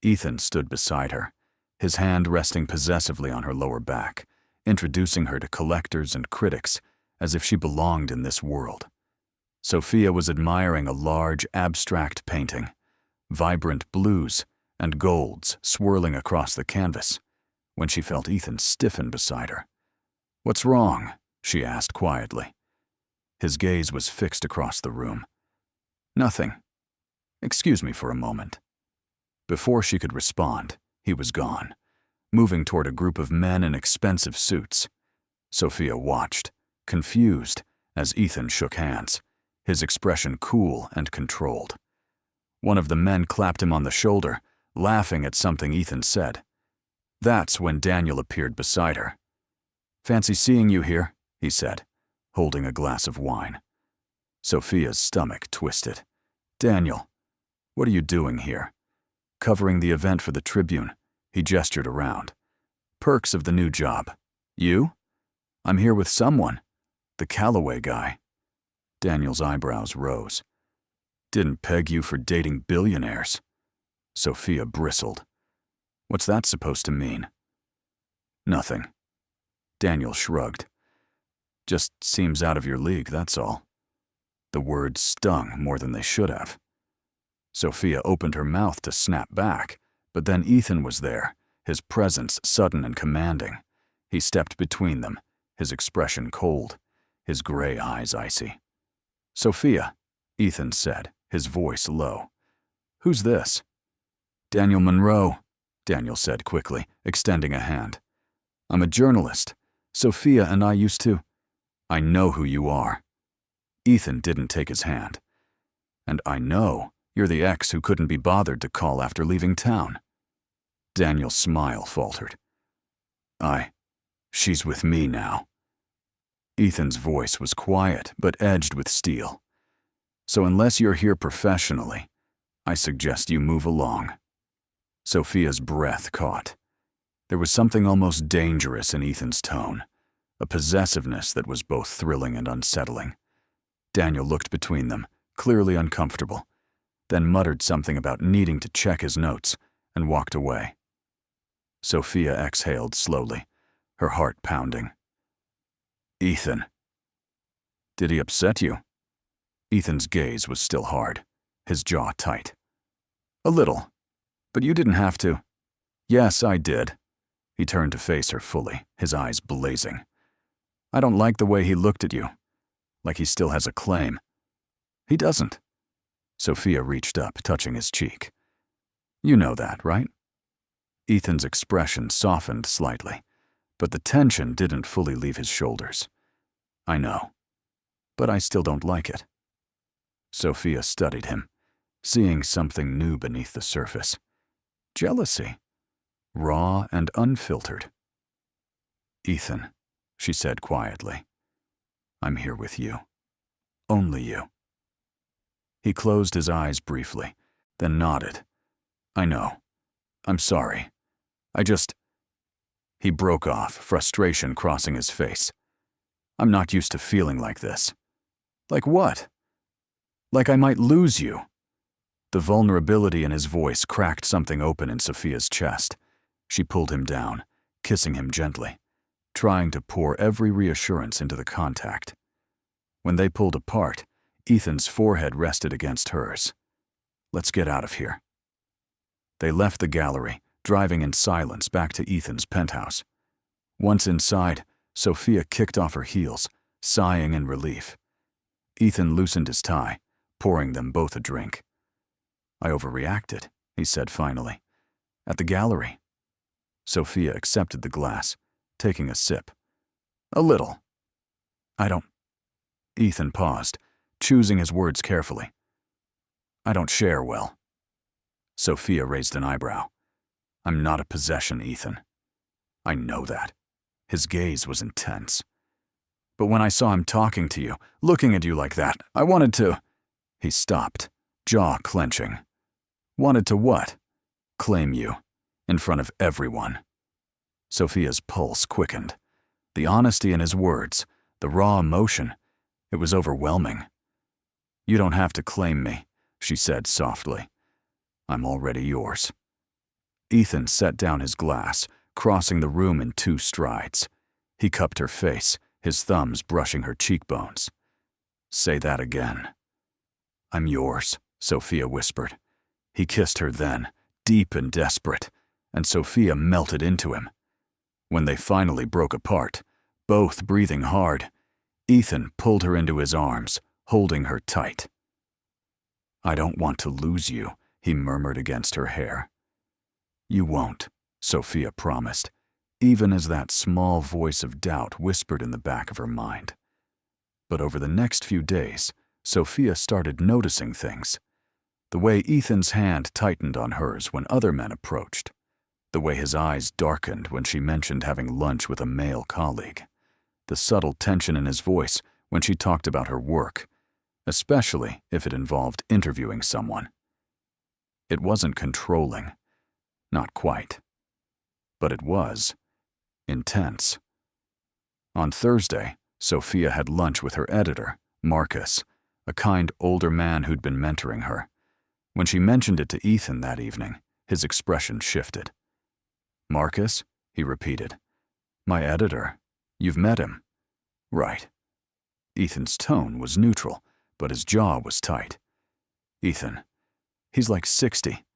Ethan stood beside her, his hand resting possessively on her lower back, introducing her to collectors and critics as if she belonged in this world. Sophia was admiring a large, abstract painting, vibrant blues and golds swirling across the canvas, when she felt Ethan stiffen beside her. "What's wrong?" she asked quietly. His gaze was fixed across the room. "Nothing. Excuse me for a moment." Before she could respond, he was gone, moving toward a group of men in expensive suits. Sophia watched, confused, as Ethan shook hands, his expression cool and controlled. One of the men clapped him on the shoulder, laughing at something Ethan said. That's when Daniel appeared beside her. "Fancy seeing you here," he said, holding a glass of wine. Sophia's stomach twisted. "Daniel, what are you doing here?" "Covering the event for the Tribune," he gestured around. "Perks of the new job. You?" "I'm here with someone. The Calloway guy." Daniel's eyebrows rose. "Didn't peg you for dating billionaires." Sophia bristled. "What's that supposed to mean?" "Nothing." Daniel shrugged. "Just seems out of your league, that's all." The words stung more than they should have. Sophia opened her mouth to snap back, but then Ethan was there, his presence sudden and commanding. He stepped between them, his expression cold, his gray eyes icy. "Sophia," Ethan said, his voice low. "Who's this?" "Daniel Monroe," Daniel said quickly, extending a hand. "I'm a journalist. Sophia and I used to—" "I know who you are." Ethan didn't take his hand. "And I know you're the ex who couldn't be bothered to call after leaving town." Daniel's smile faltered. She's with me now." Ethan's voice was quiet but edged with steel. "So unless you're here professionally, I suggest you move along." Sophia's breath caught. There was something almost dangerous in Ethan's tone, a possessiveness that was both thrilling and unsettling. Daniel looked between them, clearly uncomfortable, then muttered something about needing to check his notes, and walked away. Sophia exhaled slowly, her heart pounding. "Ethan. Did he upset you?" Ethan's gaze was still hard, his jaw tight. "A little. But you didn't have to." "Yes, I did." He turned to face her fully, his eyes blazing. "I don't like the way he looked at you. Like he still has a claim." "He doesn't." Sophia reached up, touching his cheek. "You know that, right?" Ethan's expression softened slightly, but the tension didn't fully leave his shoulders. "I know. But I still don't like it." Sophia studied him, seeing something new beneath the surface. Jealousy. Raw and unfiltered. "Ethan," she said quietly, "I'm here with you. Only you." He closed his eyes briefly, then nodded. "I know. I'm sorry. I just—" He broke off, frustration crossing his face. "I'm not used to feeling like this." "Like what?" "Like I might lose you." The vulnerability in his voice cracked something open in Sophia's chest. She pulled him down, kissing him gently, trying to pour every reassurance into the contact. When they pulled apart, Ethan's forehead rested against hers. "Let's get out of here." They left the gallery, driving in silence back to Ethan's penthouse. Once inside, Sophia kicked off her heels, sighing in relief. Ethan loosened his tie, pouring them both a drink. "I overreacted," he said finally. "At the gallery." Sophia accepted the glass, taking a sip. "A little. I don't—" Ethan paused, choosing his words carefully. "I don't share well." Sophia raised an eyebrow. "I'm not a possession, Ethan." "I know that." His gaze was intense. "But when I saw him talking to you, looking at you like that, I wanted to—" He stopped, jaw clenching. "Wanted to what?" "Claim you. In front of everyone." Sophia's pulse quickened. The honesty in his words, the raw emotion, it was overwhelming. "You don't have to claim me," she said softly. "I'm already yours." Ethan set down his glass, crossing the room in 2 strides. He cupped her face, his thumbs brushing her cheekbones. "Say that again." "I'm yours," Sophia whispered. He kissed her then, deep and desperate, and Sophia melted into him. When they finally broke apart, both breathing hard, Ethan pulled her into his arms, holding her tight. "I don't want to lose you," he murmured against her hair. "You won't," Sophia promised, even as that small voice of doubt whispered in the back of her mind. But over the next few days, Sophia started noticing things. The way Ethan's hand tightened on hers when other men approached. The way his eyes darkened when she mentioned having lunch with a male colleague. The subtle tension in his voice when she talked about her work, especially if it involved interviewing someone. It wasn't controlling. Not quite. But it was intense. On Thursday, Sophia had lunch with her editor, Marcus, a kind older man who'd been mentoring her. When she mentioned it to Ethan that evening, his expression shifted. "Marcus?" he repeated. "My editor. You've met him." "Right." Ethan's tone was neutral, but his jaw was tight. "Ethan, he's like 60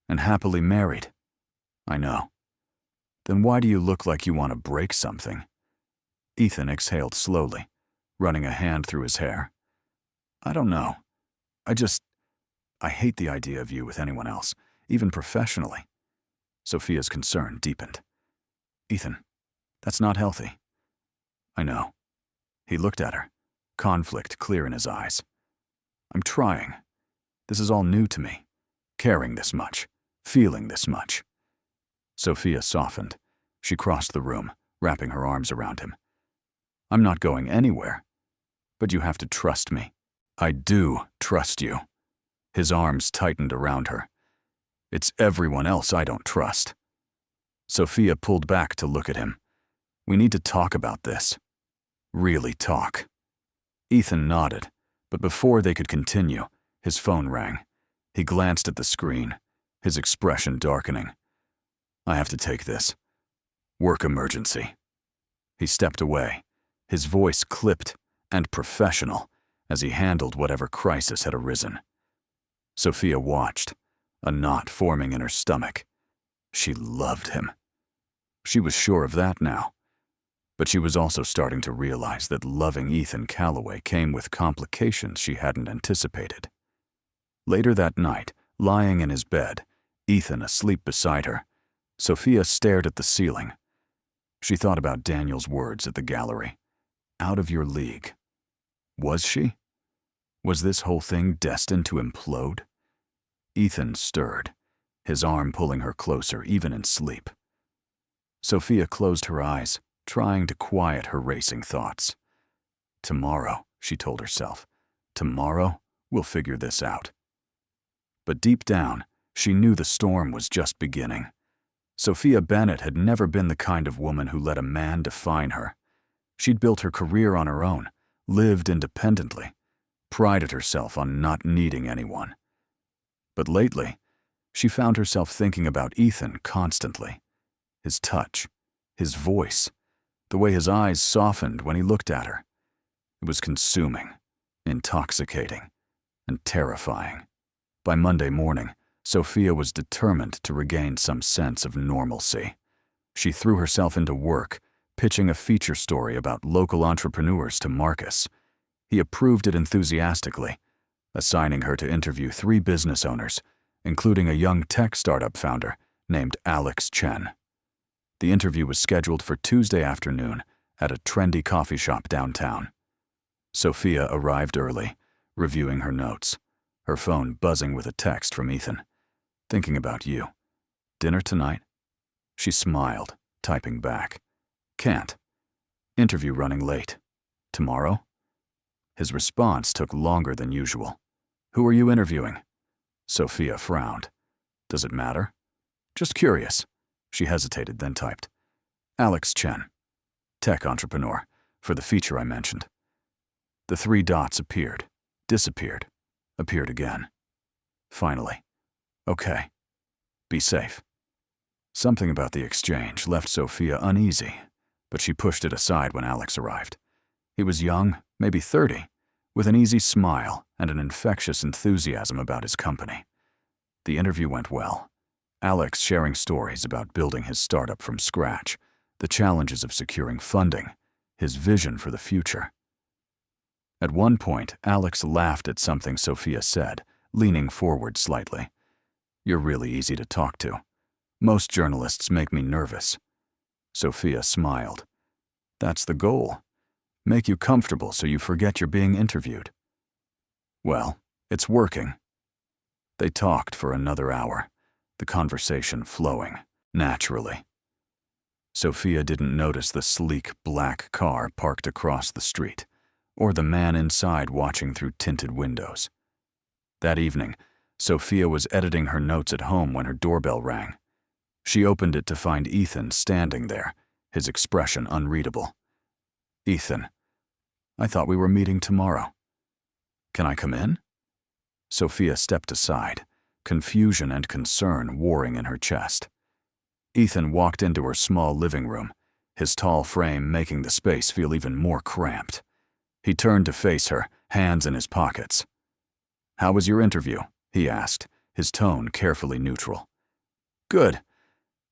and happily married." "I know." "Then why do you look like you want to break something?" Ethan exhaled slowly, running a hand through his hair. "I don't know. I hate the idea of you with anyone else, even professionally." Sophia's concern deepened. "Ethan, that's not healthy." "I know." He looked at her, conflict clear in his eyes. "I'm trying. This is all new to me. Caring this much, feeling this much." Sophia softened. She crossed the room, wrapping her arms around him. "I'm not going anywhere. But you have to trust me." "I do trust you." His arms tightened around her. "It's everyone else I don't trust." Sophia pulled back to look at him. "We need to talk about this. Really talk." Ethan nodded, but before they could continue, his phone rang. He glanced at the screen, his expression darkening. "I have to take this. Work emergency." He stepped away, his voice clipped and professional as he handled whatever crisis had arisen. Sophia watched, a knot forming in her stomach. She loved him. She was sure of that now. But she was also starting to realize that loving Ethan Calloway came with complications she hadn't anticipated. Later that night, lying in his bed, Ethan asleep beside her, Sophia stared at the ceiling. She thought about Daniel's words at the gallery. Out of your league. Was she? Was this whole thing destined to implode? Ethan stirred, his arm pulling her closer even in sleep. Sophia closed her eyes, trying to quiet her racing thoughts. "Tomorrow," she told herself. "Tomorrow, we'll figure this out." But deep down, she knew the storm was just beginning. Sophia Bennett had never been the kind of woman who let a man define her. She'd built her career on her own, lived independently, prided herself on not needing anyone. But lately, she found herself thinking about Ethan constantly. His touch, his voice, the way his eyes softened when he looked at her. It was consuming, intoxicating, and terrifying. By Monday morning, Sophia was determined to regain some sense of normalcy. She threw herself into work, pitching a feature story about local entrepreneurs to Marcus. He approved it enthusiastically, assigning her to interview 3 business owners, including a young tech startup founder named Alex Chen. The interview was scheduled for Tuesday afternoon at a trendy coffee shop downtown. Sophia arrived early, reviewing her notes, her phone buzzing with a text from Ethan. "Thinking about you. Dinner tonight?" She smiled, typing back. "Can't. Interview running late. Tomorrow?" His response took longer than usual. "Who are you interviewing?" Sophia frowned. "Does it matter?" "Just curious." She hesitated, then typed. "Alex Chen, tech entrepreneur, for the feature I mentioned." The 3 dots appeared, disappeared, appeared again. Finally, "Okay. Be safe." Something about the exchange left Sophia uneasy, but she pushed it aside when Alex arrived. He was young, maybe 30, with an easy smile and an infectious enthusiasm about his company. The interview went well, Alex sharing stories about building his startup from scratch, the challenges of securing funding, his vision for the future. At one point, Alex laughed at something Sophia said, leaning forward slightly. "You're really easy to talk to. Most journalists make me nervous." Sophia smiled. "That's the goal. Make you comfortable so you forget you're being interviewed." "Well, it's working." They talked for another hour, the conversation flowing naturally. Sophia didn't notice the sleek black car parked across the street, or the man inside watching through tinted windows. That evening, Sophia was editing her notes at home when her doorbell rang. She opened it to find Ethan standing there, his expression unreadable. "Ethan, I thought we were meeting tomorrow." "Can I come in?" Sophia stepped aside, confusion and concern warring in her chest. Ethan walked into her small living room, his tall frame making the space feel even more cramped. He turned to face her, hands in his pockets. "How was your interview?" he asked, his tone carefully neutral. "Good.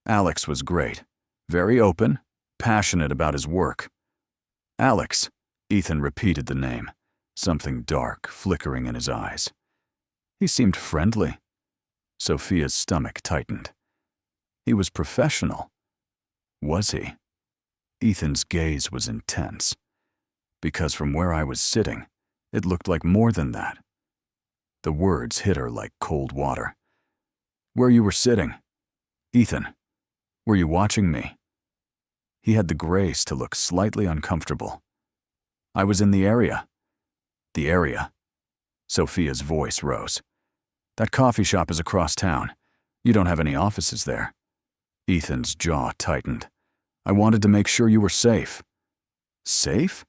Alex was great. Very open, passionate about his work." "Alex," Ethan repeated the name, something dark flickering in his eyes. "He seemed friendly." Sophia's stomach tightened. He was professional. Was he? Ethan's gaze was intense, because from where I was sitting, it looked like more than that. The words hit her like cold water. "Where you were sitting. Ethan, were you watching me?" He had the grace to look slightly uncomfortable. "I was in the area." "The area?" Sophia's voice rose. "That coffee shop is across town. You don't have any offices there." Ethan's jaw tightened. "I wanted to make sure you were safe." "Safe?"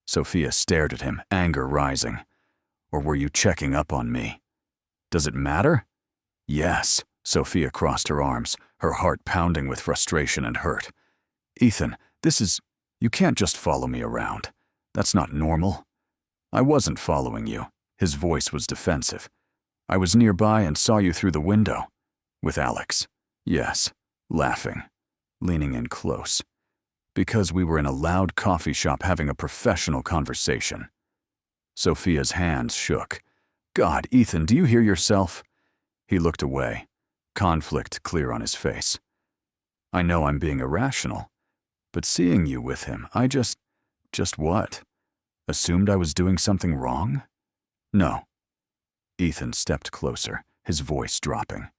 Sophia stared at him, anger rising. "Or were you checking up on me?" "Does it matter?" "Yes." Sophia crossed her arms, her heart pounding with frustration and hurt. "Ethan, you can't just follow me around. That's not normal." "I wasn't following you." His voice was defensive. "I was nearby and saw you through the window." "With Alex?" "Yes." Laughing, leaning in close. "Because we were in a loud coffee shop having a professional conversation." Sophia's hands shook. "God, Ethan, do you hear yourself?" He looked away, conflict clear on his face. "I know I'm being irrational, but seeing you with him, I just what? Assumed I was doing something wrong?" "No." Ethan stepped closer, his voice dropping.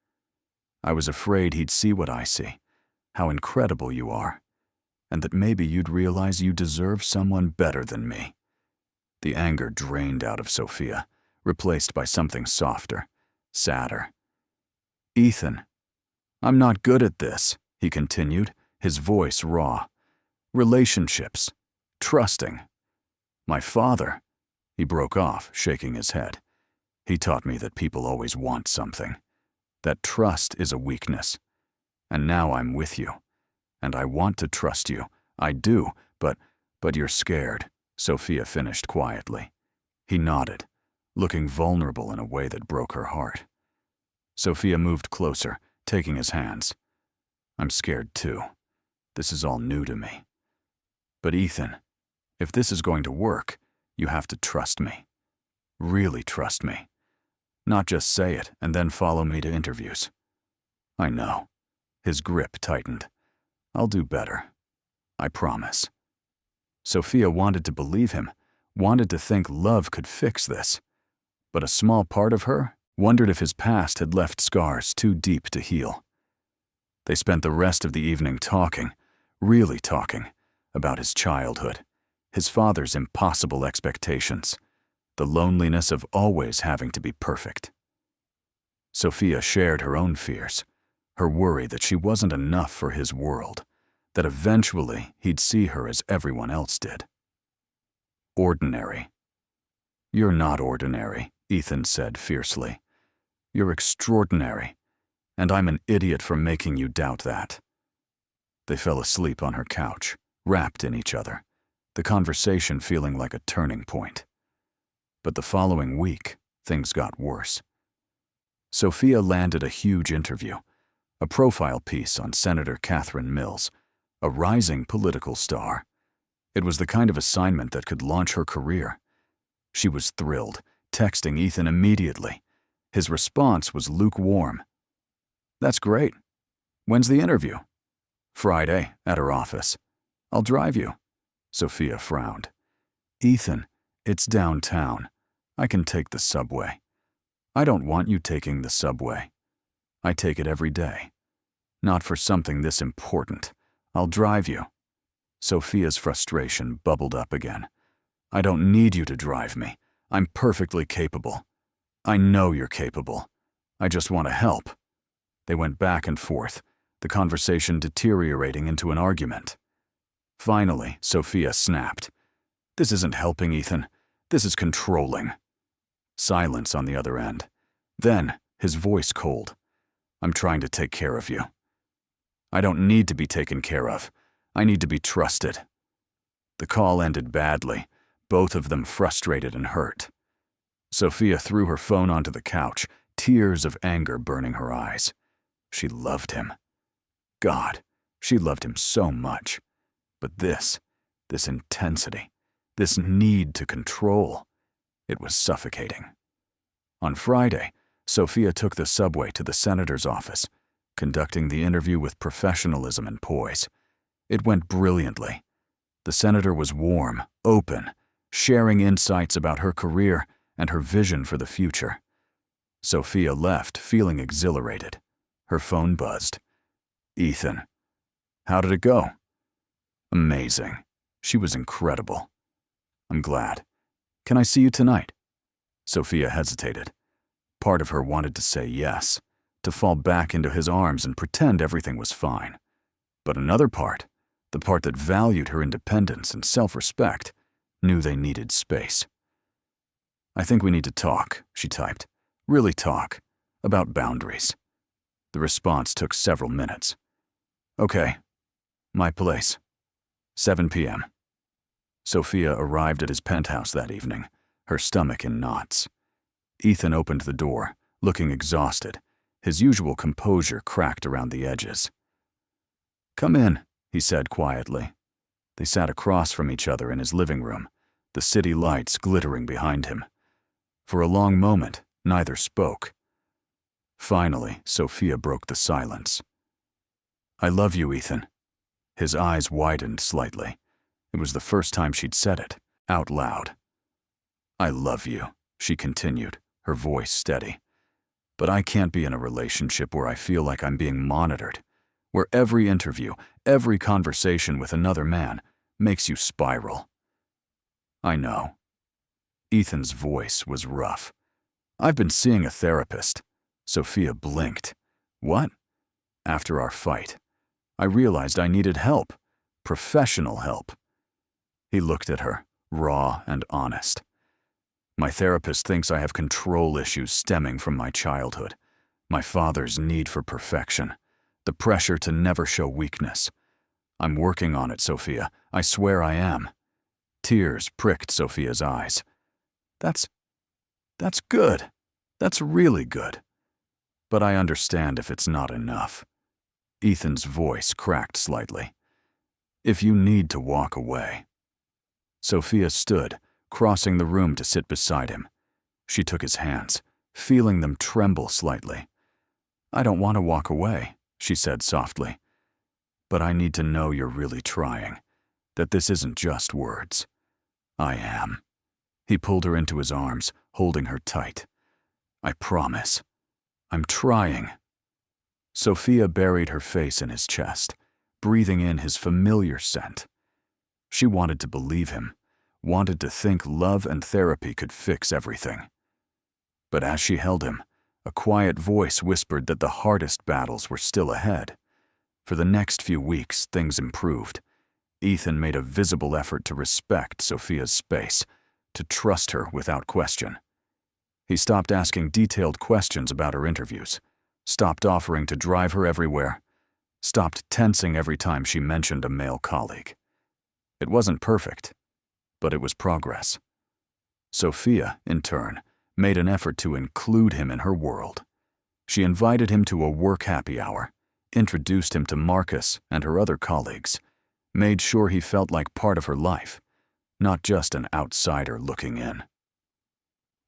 "I was afraid he'd see what I see, how incredible you are, and that maybe you'd realize you deserve someone better than me." The anger drained out of Sophia, replaced by something softer, sadder. "Ethan, I'm not good at this," he continued, his voice raw. "Relationships, trusting. My father," he broke off, shaking his head. He taught me that people always want something, that trust is a weakness. And now I'm with you, and I want to trust you. I do, but you're scared, Sophia finished quietly. He nodded, looking vulnerable in a way that broke her heart. Sophia moved closer, taking his hands. I'm scared too. This is all new to me. But Ethan, if this is going to work, you have to trust me. Really trust me. Not just say it and then follow me to interviews. I know. His grip tightened. I'll do better. I promise. Sophia wanted to believe him, wanted to think love could fix this. But a small part of her wondered if his past had left scars too deep to heal. They spent the rest of the evening talking, really talking, about his childhood, his father's impossible expectations, the loneliness of always having to be perfect. Sophia shared her own fears, her worry that she wasn't enough for his world, that eventually he'd see her as everyone else did. Ordinary. You're not ordinary, Ethan said fiercely. You're extraordinary, and I'm an idiot for making you doubt that. They fell asleep on her couch, wrapped in each other, the conversation feeling like a turning point. But the following week, things got worse. Sophia landed a huge interview, a profile piece on Senator Catherine Mills, a rising political star. It was the kind of assignment that could launch her career. She was thrilled, texting Ethan immediately. His response was lukewarm. That's great. When's the interview? Friday, at her office. I'll drive you. Sophia frowned. Ethan, it's downtown. I can take the subway. I don't want you taking the subway. I take it every day. Not for something this important. I'll drive you. Sophia's frustration bubbled up again. I don't need you to drive me. I'm perfectly capable. I know you're capable. I just want to help. They went back and forth, the conversation deteriorating into an argument. Finally, Sophia snapped. This isn't helping, Ethan. This is controlling. Silence on the other end. Then, his voice cold. I'm trying to take care of you. I don't need to be taken care of. I need to be trusted. The call ended badly, both of them frustrated and hurt. Sophia threw her phone onto the couch, tears of anger burning her eyes. She loved him. God, she loved him so much. But this intensity, this need to control, it was suffocating. On Friday, Sophia took the subway to the senator's office, conducting the interview with professionalism and poise. It went brilliantly. The senator was warm, open, sharing insights about her career and her vision for the future. Sophia left feeling exhilarated. Her phone buzzed. Ethan. How did it go? Amazing. She was incredible. I'm glad. Can I see you tonight? Sophia hesitated. Part of her wanted to say yes, to fall back into his arms and pretend everything was fine. But another part, the part that valued her independence and self-respect, knew they needed space. I think we need to talk, she typed. Really talk. About boundaries. The response took several minutes. Okay. My place. 7 p.m. Sophia arrived at his penthouse that evening, her stomach in knots. Ethan opened the door, looking exhausted, his usual composure cracked around the edges. Come in, he said quietly. They sat across from each other in his living room, the city lights glittering behind him. For a long moment, neither spoke. Finally, Sophia broke the silence. I love you, Ethan. His eyes widened slightly. It was the first time she'd said it, out loud. I love you, she continued, her voice steady. But I can't be in a relationship where I feel like I'm being monitored, where every interview, every conversation with another man makes you spiral. I know. Ethan's voice was rough. I've been seeing a therapist. Sophia blinked. What? After our fight, I realized I needed help, professional help. He looked at her, raw and honest. My therapist thinks I have control issues stemming from my childhood, my father's need for perfection, the pressure to never show weakness. I'm working on it, Sophia. I swear I am. Tears pricked Sophia's eyes. That's good. That's really good. But I understand if it's not enough. Ethan's voice cracked slightly. If you need to walk away. Sophia stood, crossing the room to sit beside him. She took his hands, feeling them tremble slightly. I don't want to walk away, she said softly. But I need to know you're really trying, that this isn't just words. I am. He pulled her into his arms, holding her tight. I promise. I'm trying. Sophia buried her face in his chest, breathing in his familiar scent. She wanted to believe him, wanted to think love and therapy could fix everything. But as she held him, a quiet voice whispered that the hardest battles were still ahead. For the next few weeks, things improved. Ethan made a visible effort to respect Sophia's space, to trust her without question. He stopped asking detailed questions about her interviews, stopped offering to drive her everywhere, stopped tensing every time she mentioned a male colleague. It wasn't perfect, but it was progress. Sophia, in turn, made an effort to include him in her world. She invited him to a work happy hour, introduced him to Marcus and her other colleagues, made sure he felt like part of her life, not just an outsider looking in.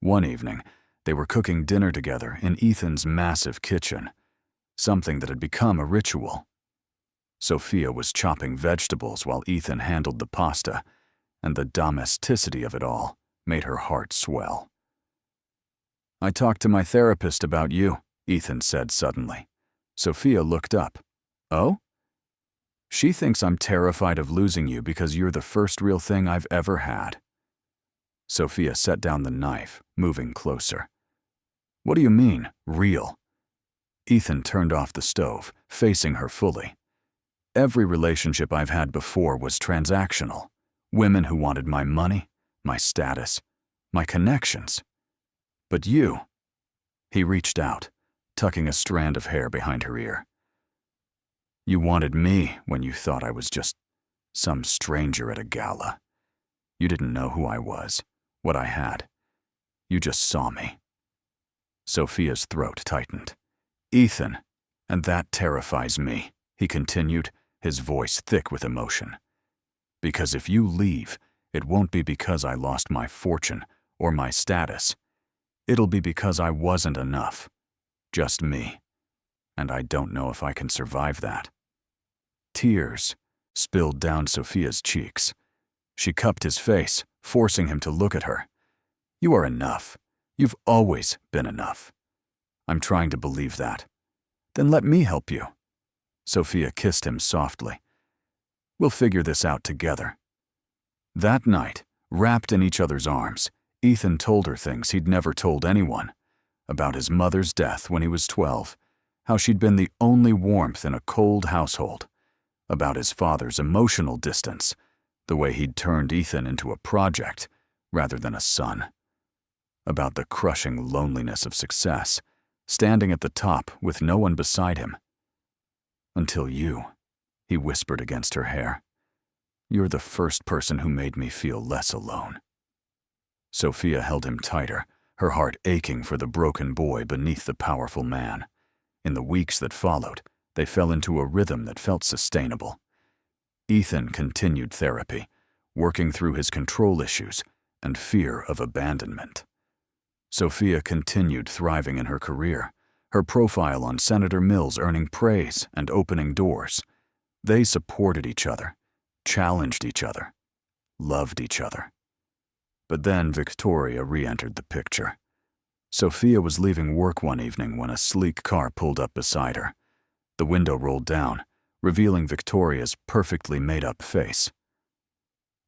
One evening, they were cooking dinner together in Ethan's massive kitchen, something that had become a ritual. Sophia was chopping vegetables while Ethan handled the pasta, and the domesticity of it all made her heart swell. I talked to my therapist about you, Ethan said suddenly. Sophia looked up. Oh? She thinks I'm terrified of losing you because you're the first real thing I've ever had. Sophia set down the knife, moving closer. What do you mean, real? Ethan turned off the stove, facing her fully. Every relationship I've had before was transactional. Women who wanted my money, my status, my connections. But you. He reached out, tucking a strand of hair behind her ear. You wanted me when you thought I was just some stranger at a gala. You didn't know who I was, what I had. You just saw me. Sophia's throat tightened. Ethan, and that terrifies me, he continued, his voice thick with emotion. Because if you leave, it won't be because I lost my fortune or my status. It'll be because I wasn't enough. Just me. And I don't know if I can survive that. Tears spilled down Sophia's cheeks. She cupped his face, forcing him to look at her. You are enough. You've always been enough. I'm trying to believe that. Then let me help you. Sophia kissed him softly. We'll figure this out together. That night, wrapped in each other's arms, Ethan told her things he'd never told anyone. About his mother's death when he was 12, how she'd been the only warmth in a cold household. About his father's emotional distance, the way he'd turned Ethan into a project rather than a son. About the crushing loneliness of success, standing at the top with no one beside him. Until you, he whispered against her hair. You're the first person who made me feel less alone. Sophia held him tighter, her heart aching for the broken boy beneath the powerful man. In the weeks that followed, they fell into a rhythm that felt sustainable. Ethan continued therapy, working through his control issues and fear of abandonment. Sophia continued thriving in her career, her profile on Senator Mills earning praise and opening doors. They supported each other, challenged each other, loved each other. But then Victoria re-entered the picture. Sophia was leaving work one evening when a sleek car pulled up beside her. The window rolled down, revealing Victoria's perfectly made-up face.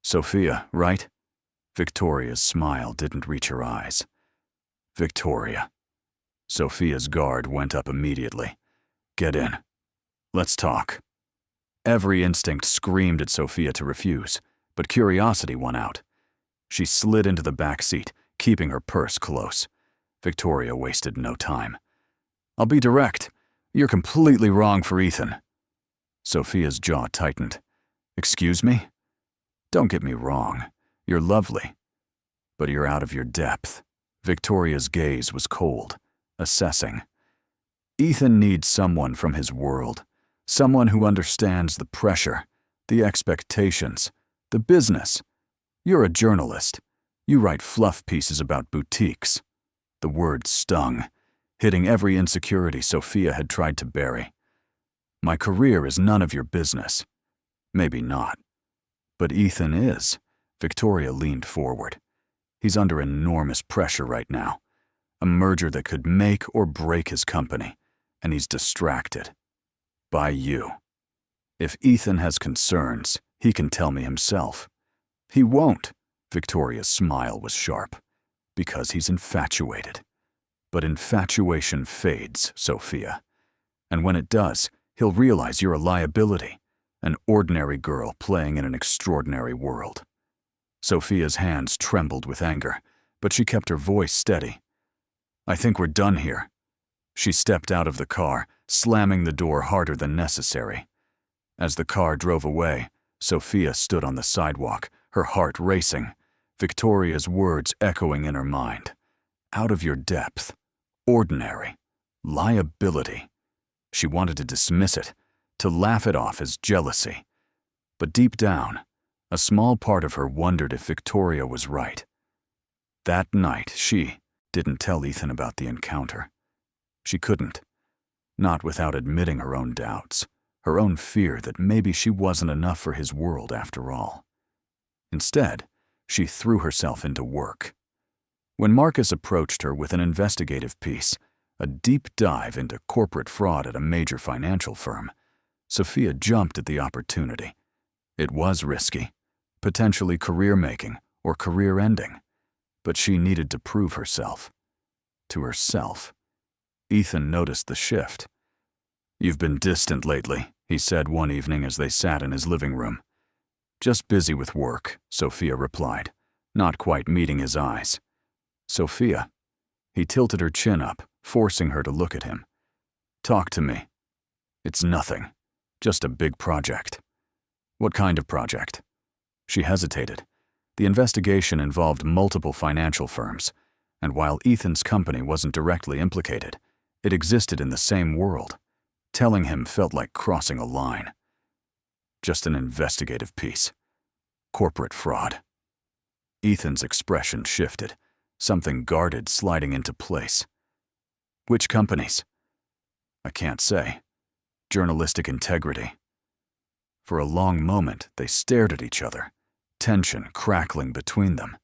Sophia, right? Victoria's smile didn't reach her eyes. Victoria. Sophia's guard went up immediately. Get in. Let's talk. Every instinct screamed at Sophia to refuse, but curiosity won out. She slid into the back seat, keeping her purse close. Victoria wasted no time. "I'll be direct. You're completely wrong for Ethan." Sophia's jaw tightened. "Excuse me? Don't get me wrong. You're lovely. But you're out of your depth." Victoria's gaze was cold, assessing. "Ethan needs someone from his world, someone who understands the pressure, the expectations, the business. You're a journalist. You write fluff pieces about boutiques." The words stung, hitting every insecurity Sophia had tried to bury. "My career is none of your business." "Maybe not. But Ethan is." Victoria leaned forward. "He's under enormous pressure right now. A merger that could make or break his company, and he's distracted. By you. If Ethan has concerns, he can tell me himself." "He won't." Victoria's smile was sharp. "Because he's infatuated. But infatuation fades, Sophia. And when it does, he'll realize you're a liability, an ordinary girl playing in an extraordinary world." Sophia's hands trembled with anger, but she kept her voice steady. "I think we're done here." She stepped out of the car, slamming the door harder than necessary. As the car drove away, Sophia stood on the sidewalk, her heart racing, Victoria's words echoing in her mind. Out of your depth. Ordinary. Liability. She wanted to dismiss it, to laugh it off as jealousy. But deep down, a small part of her wondered if Victoria was right. That night, she didn't tell Ethan about the encounter. She couldn't. Not without admitting her own doubts, her own fear that maybe she wasn't enough for his world after all. Instead, she threw herself into work. When Marcus approached her with an investigative piece, a deep dive into corporate fraud at a major financial firm, Sophia jumped at the opportunity. It was risky, potentially career-making or career-ending, but she needed to prove herself. To herself. Ethan noticed the shift. "You've been distant lately," he said one evening as they sat in his living room. "Just busy with work," Sophia replied, not quite meeting his eyes. "Sophia." He tilted her chin up, forcing her to look at him. "Talk to me." "It's nothing. Just a big project." "What kind of project?" She hesitated. The investigation involved multiple financial firms, and while Ethan's company wasn't directly implicated, it existed in the same world. Telling him felt like crossing a line. "Just an investigative piece. Corporate fraud." Ethan's expression shifted, something guarded sliding into place. "Which companies?" "I can't say. Journalistic integrity." For a long moment, they stared at each other, tension crackling between them.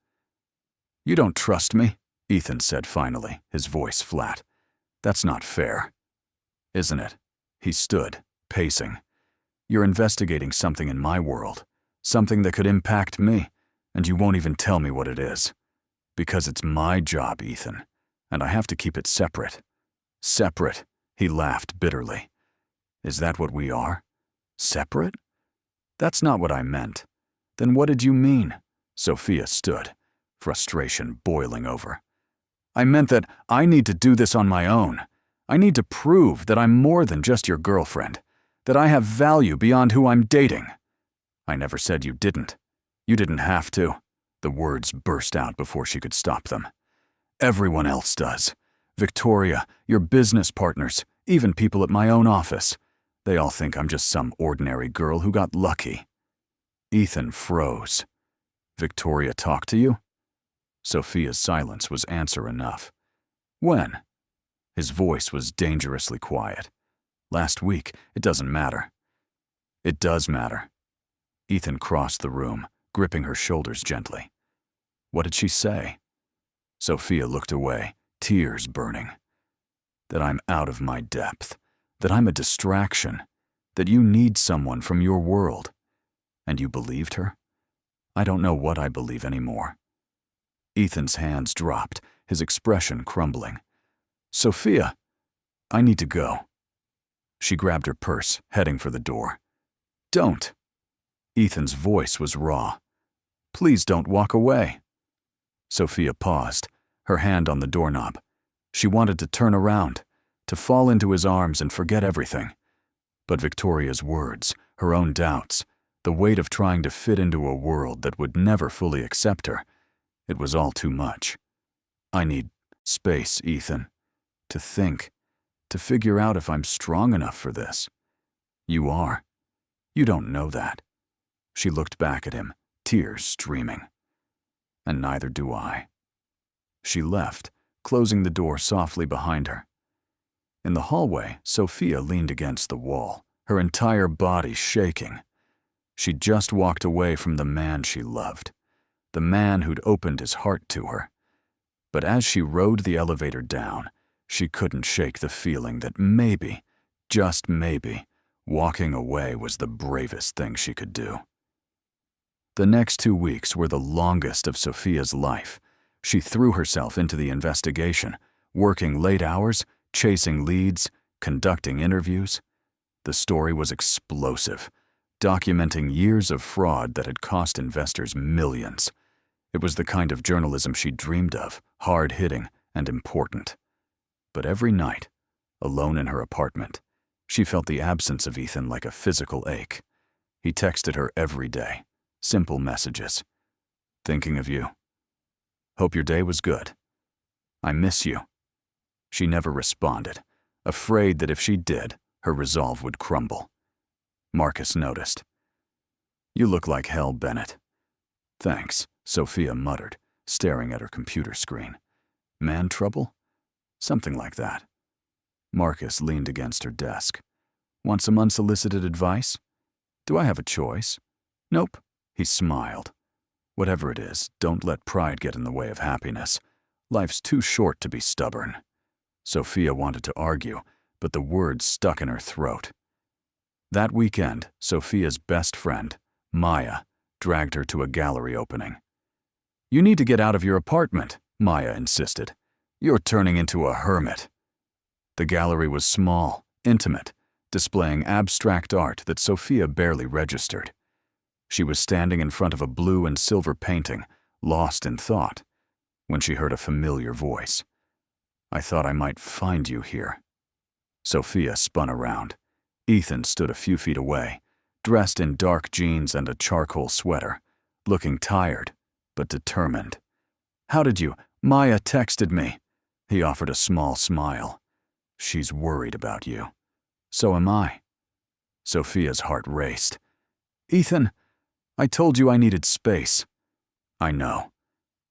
"You don't trust me," Ethan said finally, his voice flat. "That's not fair." "Isn't it?" He stood, pacing. "You're investigating something in my world, something that could impact me, and you won't even tell me what it is. Because it's my job, Ethan, and I have to keep it separate." "Separate?" He laughed bitterly. "Is that what we are? Separate?" "That's not what I meant." "Then what did you mean?" Sophia stood, frustration boiling over. "I meant that I need to do this on my own. I need to prove that I'm more than just your girlfriend, that I have value beyond who I'm dating." "I never said you didn't. You didn't have to." The words burst out before she could stop them. "Everyone else does. Victoria, your business partners, even people at my own office. They all think I'm just some ordinary girl who got lucky." Ethan froze. "Victoria talked to you?" Sophia's silence was answer enough. "When?" His voice was dangerously quiet. "Last week. It doesn't matter." "It does matter." Ethan crossed the room, gripping her shoulders gently. "What did she say?" Sophia looked away, tears burning. "That I'm out of my depth, that I'm a distraction, that you need someone from your world. And you believed her?" "I don't know what I believe anymore." Ethan's hands dropped, his expression crumbling. "Sophia, I need to go." She grabbed her purse, heading for the door. "Don't." Ethan's voice was raw. "Please don't walk away." Sophia paused, her hand on the doorknob. She wanted to turn around, to fall into his arms and forget everything. But Victoria's words, her own doubts, the weight of trying to fit into a world that would never fully accept her, it was all too much. I need space, Ethan. To think, to figure out if I'm strong enough for this. You are. You don't know that. She looked back at him, tears streaming. And neither do I. She left, closing the door softly behind her. In the hallway, Sophia leaned against the wall, her entire body shaking. She'd just walked away from the man she loved, the man who'd opened his heart to her. But as she rode the elevator down, she couldn't shake the feeling that maybe, just maybe, walking away was the bravest thing she could do. The next 2 weeks were the longest of Sophia's life. She threw herself into the investigation, working late hours, chasing leads, conducting interviews. The story was explosive, documenting years of fraud that had cost investors millions. It was the kind of journalism she dreamed of, hard-hitting and important. But every night, alone in her apartment, she felt the absence of Ethan like a physical ache. He texted her every day, simple messages. Thinking of you. Hope your day was good. I miss you. She never responded, afraid that if she did, her resolve would crumble. Marcus noticed. You look like hell, Bennett. Thanks, Sophia muttered, staring at her computer screen. Man trouble? Something like that. Marcus leaned against her desk. Want some unsolicited advice? Do I have a choice? Nope. He smiled. Whatever it is, don't let pride get in the way of happiness. Life's too short to be stubborn. Sophia wanted to argue, but the words stuck in her throat. That weekend, Sophia's best friend, Maya, dragged her to a gallery opening. You need to get out of your apartment, Maya insisted. You're turning into a hermit. The gallery was small, intimate, displaying abstract art that Sophia barely registered. She was standing in front of a blue and silver painting, lost in thought, when she heard a familiar voice. I thought I might find you here. Sophia spun around. Ethan stood a few feet away, dressed in dark jeans and a charcoal sweater, looking tired, but determined. How did you? Maya texted me. He offered a small smile. She's worried about you. So am I. Sophia's heart raced. Ethan, I told you I needed space. I know,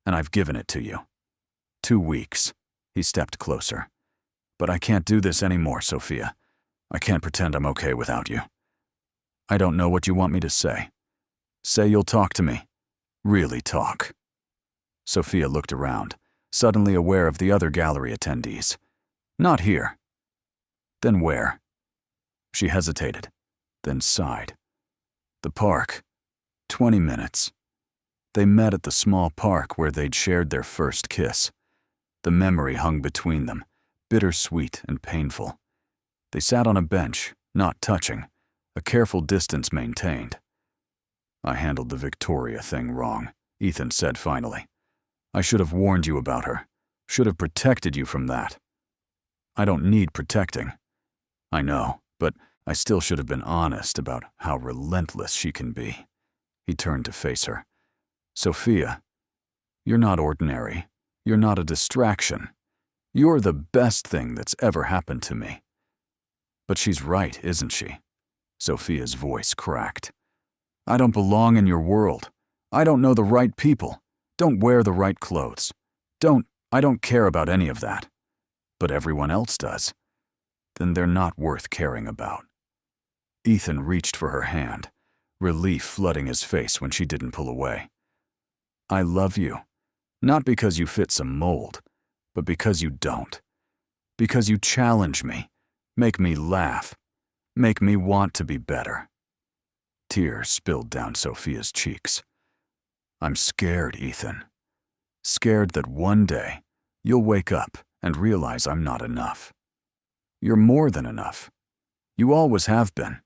and I've given it to you. 2 weeks. He stepped closer. But I can't do this anymore, Sophia. I can't pretend I'm okay without you. I don't know what you want me to say. Say you'll talk to me. Really talk. Sophia looked around, suddenly aware of the other gallery attendees. Not here. Then where? She hesitated, then sighed. The park. 20 minutes. They met at the small park where they'd shared their first kiss. The memory hung between them, bittersweet and painful. They sat on a bench, not touching, a careful distance maintained. I handled the Victoria thing wrong, Ethan said finally. I should have warned you about her, should have protected you from that. I don't need protecting. I know, but I still should have been honest about how relentless she can be. He turned to face her. Sophia, you're not ordinary. You're not a distraction. You're the best thing that's ever happened to me. But she's right, isn't she? Sophia's voice cracked. I don't belong in your world. I don't know the right people. Don't wear the right clothes. I don't care about any of that. But everyone else does. Then they're not worth caring about. Ethan reached for her hand, relief flooding his face when she didn't pull away. I love you, not because you fit some mold, but because you don't. Because you challenge me, make me laugh, make me want to be better. Tears spilled down Sophia's cheeks. I'm scared, Ethan. Scared that one day you'll wake up and realize I'm not enough. You're more than enough. You always have been.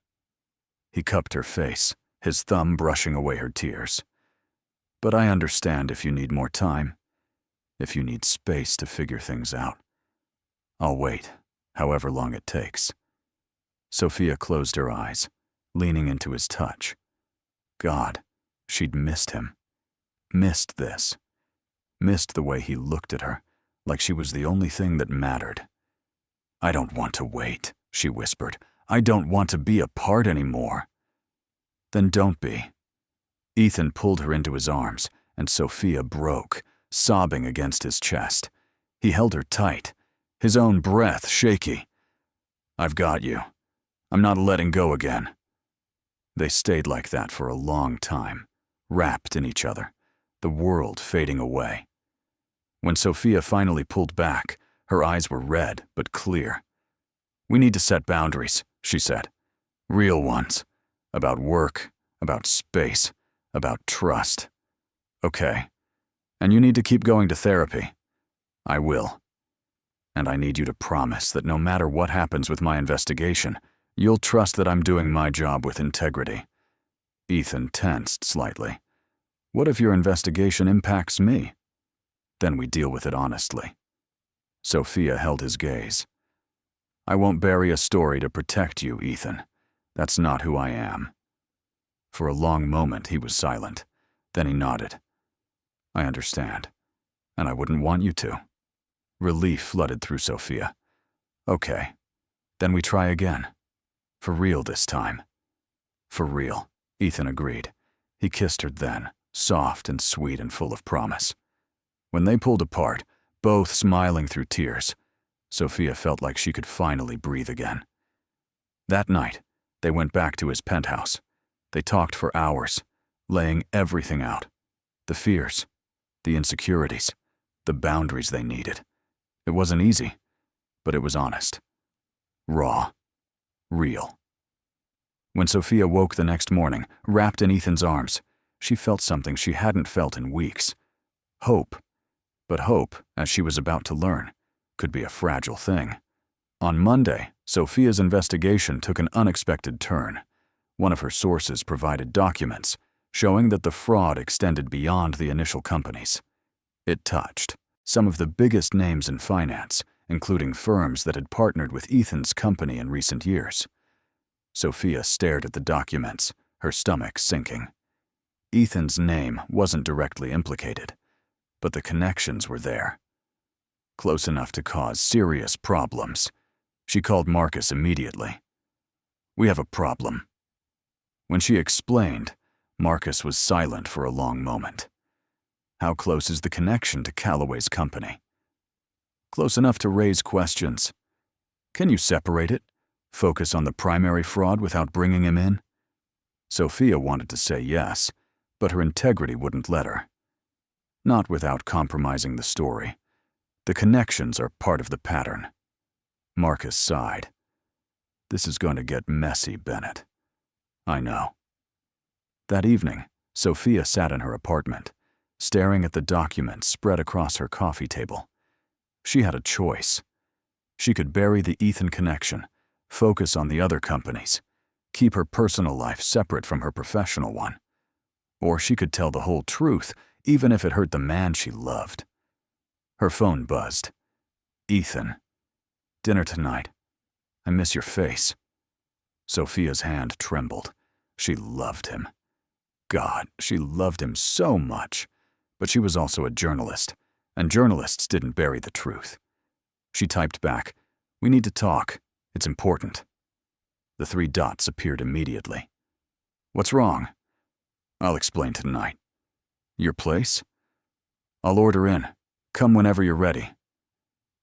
He cupped her face, his thumb brushing away her tears. But I understand if you need more time. if you need space to figure things out. I'll wait, however long it takes. Sophia closed her eyes, leaning into his touch. God, she'd missed him. Missed this. Missed the way he looked at her, like she was the only thing that mattered. I don't want to wait, she whispered. I don't want to be apart anymore. Then don't be. Ethan pulled her into his arms, and Sophia broke, sobbing against his chest. He held her tight, his own breath shaky. I've got you. I'm not letting go again. They stayed like that for a long time, wrapped in each other, the world fading away. When Sophia finally pulled back, her eyes were red but clear. We need to set boundaries, she said. Real ones. About work, about space, about trust. Okay. And you need to keep going to therapy. I will. And I need you to promise that no matter what happens with my investigation, you'll trust that I'm doing my job with integrity. Ethan tensed slightly. What if your investigation impacts me? Then we deal with it honestly. Sophia held his gaze. I won't bury a story to protect you, Ethan. That's not who I am. For a long moment he was silent. Then he nodded. I understand. And I wouldn't want you to. Relief flooded through Sophia. Okay. Then we try again. For real this time. For real, Ethan agreed. He kissed her then, soft and sweet and full of promise. When they pulled apart, both smiling through tears, Sophia felt like she could finally breathe again. That night, they went back to his penthouse. They talked for hours, laying everything out. The fears, the insecurities, the boundaries they needed. It wasn't easy, but it was honest. Raw. Real. When Sophia woke the next morning, wrapped in Ethan's arms, she felt something she hadn't felt in weeks. Hope. But hope, as she was about to learn, could be a fragile thing. On Monday, Sophia's investigation took an unexpected turn. One of her sources provided documents showing that the fraud extended beyond the initial companies. It touched some of the biggest names in finance, including firms that had partnered with Ethan's company in recent years. Sophia stared at the documents, her stomach sinking. Ethan's name wasn't directly implicated, but the connections were there. Close enough to cause serious problems. She called Marcus immediately. We have a problem. When she explained, Marcus was silent for a long moment. How close is the connection to Calloway's company? Close enough to raise questions. Can you separate it? Focus on the primary fraud without bringing him in? Sophia wanted to say yes, but her integrity wouldn't let her. Not without compromising the story. The connections are part of the pattern. Marcus sighed. This is going to get messy, Bennett. I know. That evening, Sophia sat in her apartment, staring at the documents spread across her coffee table. She had a choice. She could bury the Ethan connection, focus on the other companies, keep her personal life separate from her professional one. Or she could tell the whole truth, even if it hurt the man she loved. Her phone buzzed. Ethan. Dinner tonight. I miss your face. Sophia's hand trembled. She loved him. God, she loved him so much. But she was also a journalist, and journalists didn't bury the truth. She typed back, we need to talk. It's important. The 3 dots appeared immediately. What's wrong? I'll explain tonight. Your place? I'll order in. Come whenever you're ready.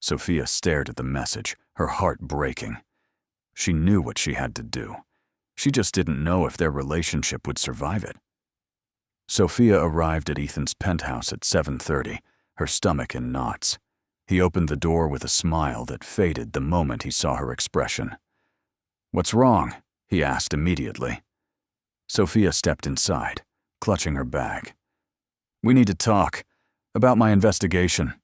Sophia stared at the message, her heart breaking. She knew what she had to do. She just didn't know if their relationship would survive it. Sophia arrived at Ethan's penthouse at 7:30, her stomach in knots. He opened the door with a smile that faded the moment he saw her expression. What's wrong? He asked immediately. Sophia stepped inside, clutching her bag. We need to talk about my investigation.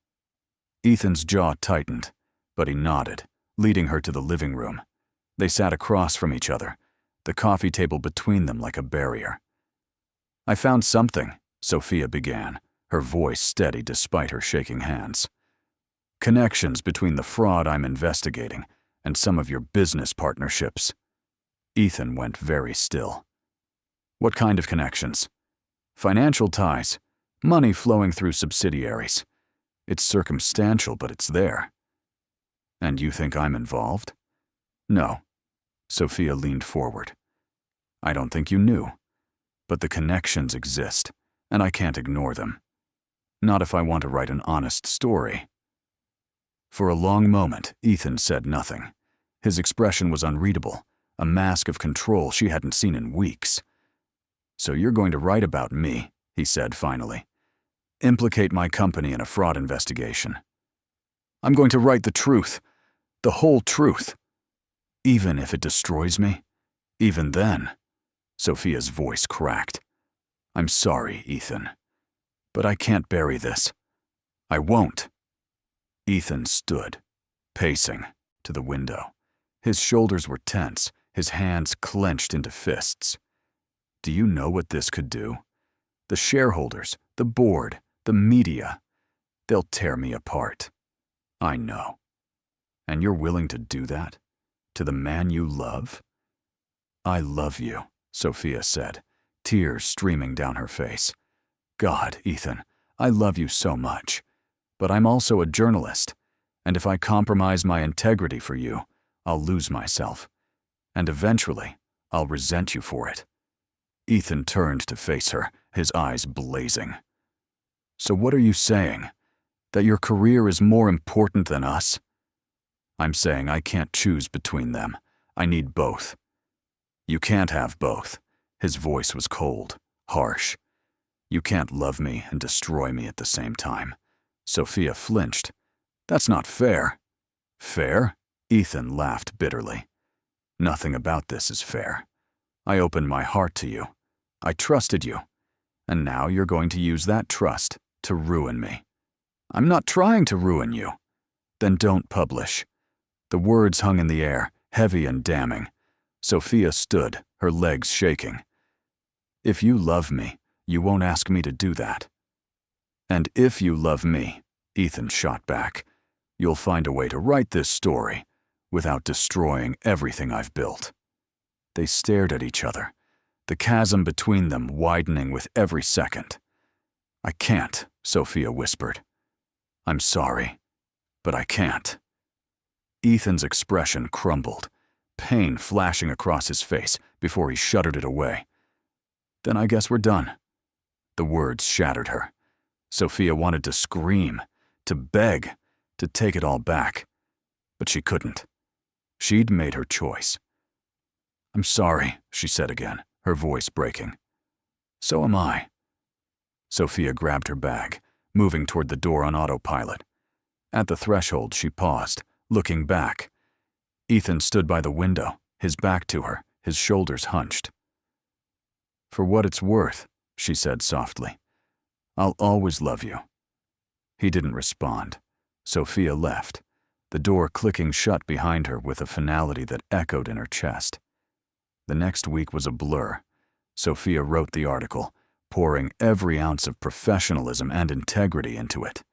Ethan's jaw tightened, but he nodded, leading her to the living room. They sat across from each other, the coffee table between them like a barrier. I found something, Sophia began, her voice steady despite her shaking hands. "Connections between the fraud I'm investigating and some of your business partnerships." Ethan went very still. "What kind of connections?" "Financial ties, money flowing through subsidiaries. It's circumstantial, but it's there." "And you think I'm involved?" "No." Sophia leaned forward. "I don't think you knew. But the connections exist, and I can't ignore them. Not if I want to write an honest story." For a long moment, Ethan said nothing. His expression was unreadable, a mask of control she hadn't seen in weeks. "So you're going to write about me," he said finally. "Implicate my company in a fraud investigation." "I'm going to write the truth, the whole truth." "Even if it destroys me? Even then?" Sophia's voice cracked. "I'm sorry, Ethan. But I can't bury this. I won't." Ethan stood, pacing, to the window. His shoulders were tense, his hands clenched into fists. "Do you know what this could do? The shareholders, the board, the media. They'll tear me apart. I know. And you're willing to do that? To the man you love?" "I love you," Sophia said, tears streaming down her face. "God, Ethan, I love you so much. But I'm also a journalist, and if I compromise my integrity for you, I'll lose myself. And eventually, I'll resent you for it." Ethan turned to face her, his eyes blazing. "So what are you saying? That your career is more important than us?" "I'm saying I can't choose between them. I need both." "You can't have both." His voice was cold, harsh. "You can't love me and destroy me at the same time." Sophia flinched. "That's not fair." "Fair?" Ethan laughed bitterly. "Nothing about this is fair. I opened my heart to you. I trusted you. And now you're going to use that trust to ruin me." "I'm not trying to ruin you." "Then don't publish." The words hung in the air, heavy and damning. Sophia stood, her legs shaking. "If you love me, you won't ask me to do that." "And if you love me," Ethan shot back, "you'll find a way to write this story without destroying everything I've built." They stared at each other, the chasm between them widening with every second. "I can't," Sophia whispered. "I'm sorry, but I can't." Ethan's expression crumbled, pain flashing across his face before he shuddered it away. "Then I guess we're done." The words shattered her. Sophia wanted to scream, to beg, to take it all back. But she couldn't. She'd made her choice. "I'm sorry," she said again, her voice breaking. "So am I." Sophia grabbed her bag, moving toward the door on autopilot. At the threshold, she paused, looking back. Ethan stood by the window, his back to her, his shoulders hunched. "For what it's worth," she said softly, "I'll always love you." He didn't respond. Sophia left, the door clicking shut behind her with a finality that echoed in her chest. The next week was a blur. Sophia wrote the article, pouring every ounce of professionalism and integrity into it.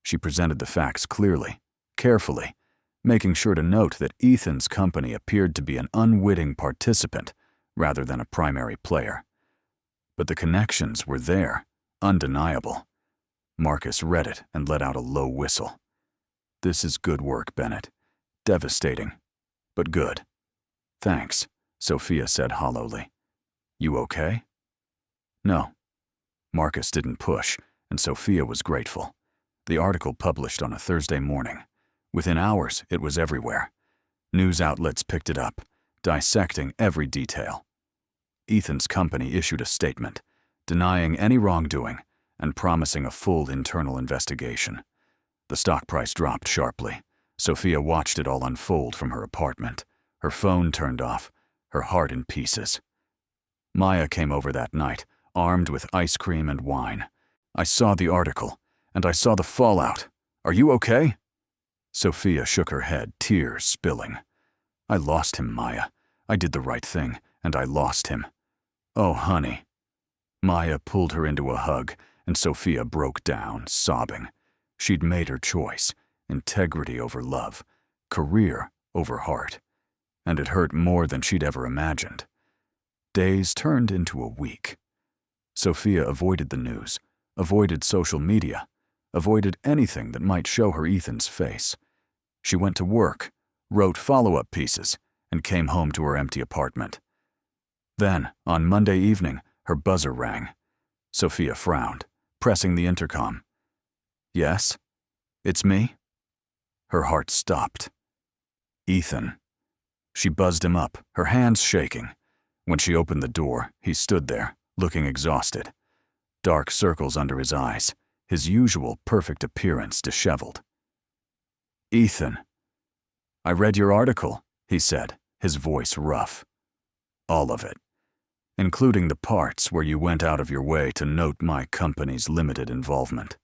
She presented the facts clearly, carefully, making sure to note that Ethan's company appeared to be an unwitting participant rather than a primary player. But the connections were there, undeniable. Marcus read it and let out a low whistle. "This is good work, Bennett. Devastating, but good." "Thanks," Sophia said hollowly. "You okay?" "No." Marcus didn't push, and Sophia was grateful. The article published on a Thursday morning. Within hours, it was everywhere. News outlets picked it up, dissecting every detail. Ethan's company issued a statement, denying any wrongdoing and promising a full internal investigation. The stock price dropped sharply. Sophia watched it all unfold from her apartment, her phone turned off, her heart in pieces. Maya came over that night, armed with ice cream and wine. "I saw the article, and I saw the fallout. Are you okay?" Sophia shook her head, tears spilling. "I lost him, Maya. I did the right thing, and I lost him." "Oh, honey." Maya pulled her into a hug, and Sophia broke down, sobbing. She'd made her choice, integrity over love, career over heart, and it hurt more than she'd ever imagined. Days turned into a week. Sophia avoided the news, avoided social media, avoided anything that might show her Ethan's face. She went to work, wrote follow-up pieces, and came home to her empty apartment. Then, on Monday evening, her buzzer rang. Sophia frowned, pressing the intercom. "Yes? It's me?" Her heart stopped. "Ethan." She buzzed him up, her hands shaking. When she opened the door, he stood there, looking exhausted. Dark circles under his eyes, his usual perfect appearance disheveled. "Ethan." "I read your article," he said, his voice rough. "All of it, including the parts where you went out of your way to note my company's limited involvement."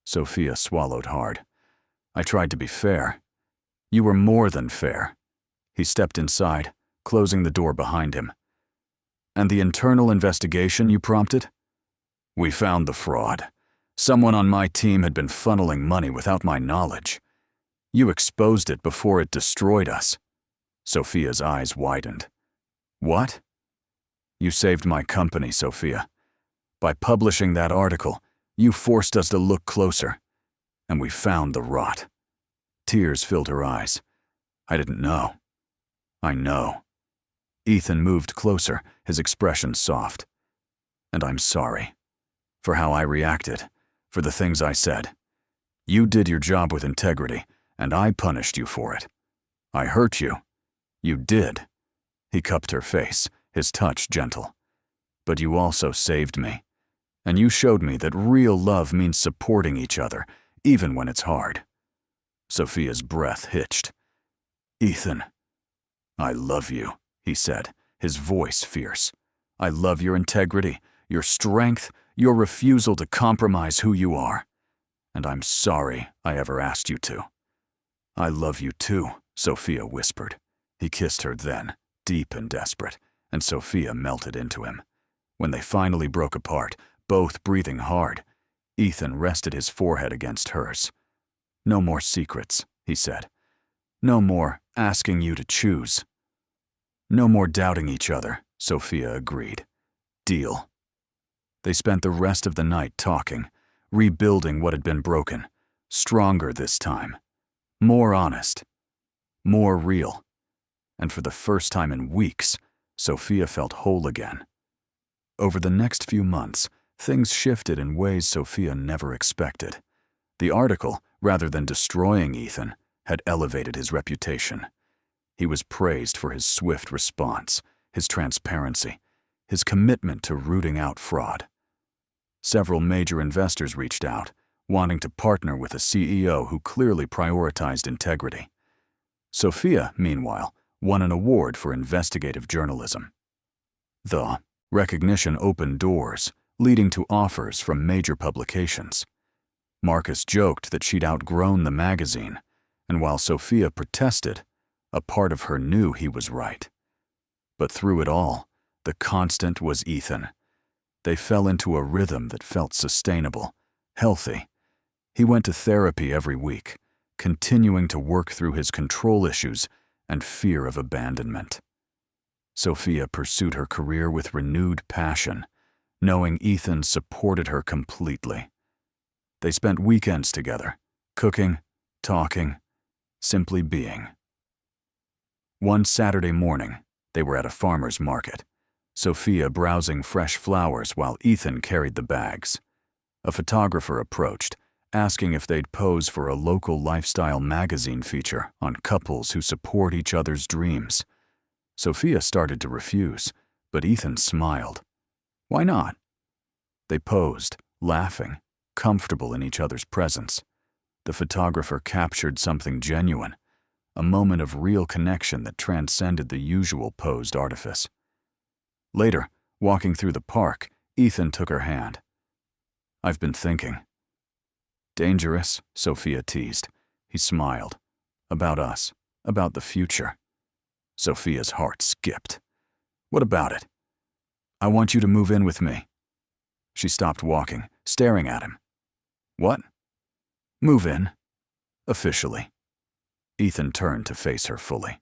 Sophia swallowed hard. "I tried to be fair. You were more than fair." He stepped inside, closing the door behind him. "And the internal investigation you prompted? We found the fraud. Someone on my team had been funneling money without my knowledge. You exposed it before it destroyed us." Sophia's eyes widened. "What?" "You saved my company, Sophia. By publishing that article, you forced us to look closer. And we found the rot." Tears filled her eyes. "I didn't know." "I know." Ethan moved closer, his expression soft. "And I'm sorry. For how I reacted, for the things I said. You did your job with integrity, and I punished you for it. I hurt you. You did." He cupped her face, his touch gentle. "But you also saved me. And you showed me that real love means supporting each other, even when it's hard." Sophia's breath hitched. "Ethan." "I love you," he said, his voice fierce. "I love your integrity, your strength, your refusal to compromise who you are. And I'm sorry I ever asked you to." "I love you too," Sophia whispered. He kissed her then, deep and desperate, and Sophia melted into him. When they finally broke apart, both breathing hard, Ethan rested his forehead against hers. "No more secrets," he said. "No more asking you to choose." "No more doubting each other," Sophia agreed. "Deal." They spent the rest of the night talking, rebuilding what had been broken, stronger this time, more honest, more real. And for the first time in weeks, Sophia felt whole again. Over the next few months, things shifted in ways Sophia never expected. The article, rather than destroying Ethan, had elevated his reputation. He was praised for his swift response, his transparency, his commitment to rooting out fraud. Several major investors reached out, wanting to partner with a CEO who clearly prioritized integrity. Sophia, meanwhile, won an award for investigative journalism. The recognition opened doors, leading to offers from major publications. Marcus joked that she'd outgrown the magazine, and while Sophia protested, a part of her knew he was right. But through it all, the constant was Ethan. They fell into a rhythm that felt sustainable, healthy. He went to therapy every week, continuing to work through his control issues and fear of abandonment. Sophia pursued her career with renewed passion, knowing Ethan supported her completely. They spent weekends together, cooking, talking, simply being. One Saturday morning, they were at a farmer's market, Sophia browsing fresh flowers while Ethan carried the bags. A photographer approached, asking if they'd pose for a local lifestyle magazine feature on couples who support each other's dreams. Sophia started to refuse, but Ethan smiled. Why not? They posed, laughing, comfortable in each other's presence. The photographer captured something genuine, a moment of real connection that transcended the usual posed artifice. Later, walking through the park, Ethan took her hand. "I've been thinking." "Dangerous," Sophia teased. He smiled. "About us, about the future." Sophia's heart skipped. "What about it?" "I want you to move in with me." She stopped walking, staring at him. What? Move in. Officially. Ethan turned to face her fully.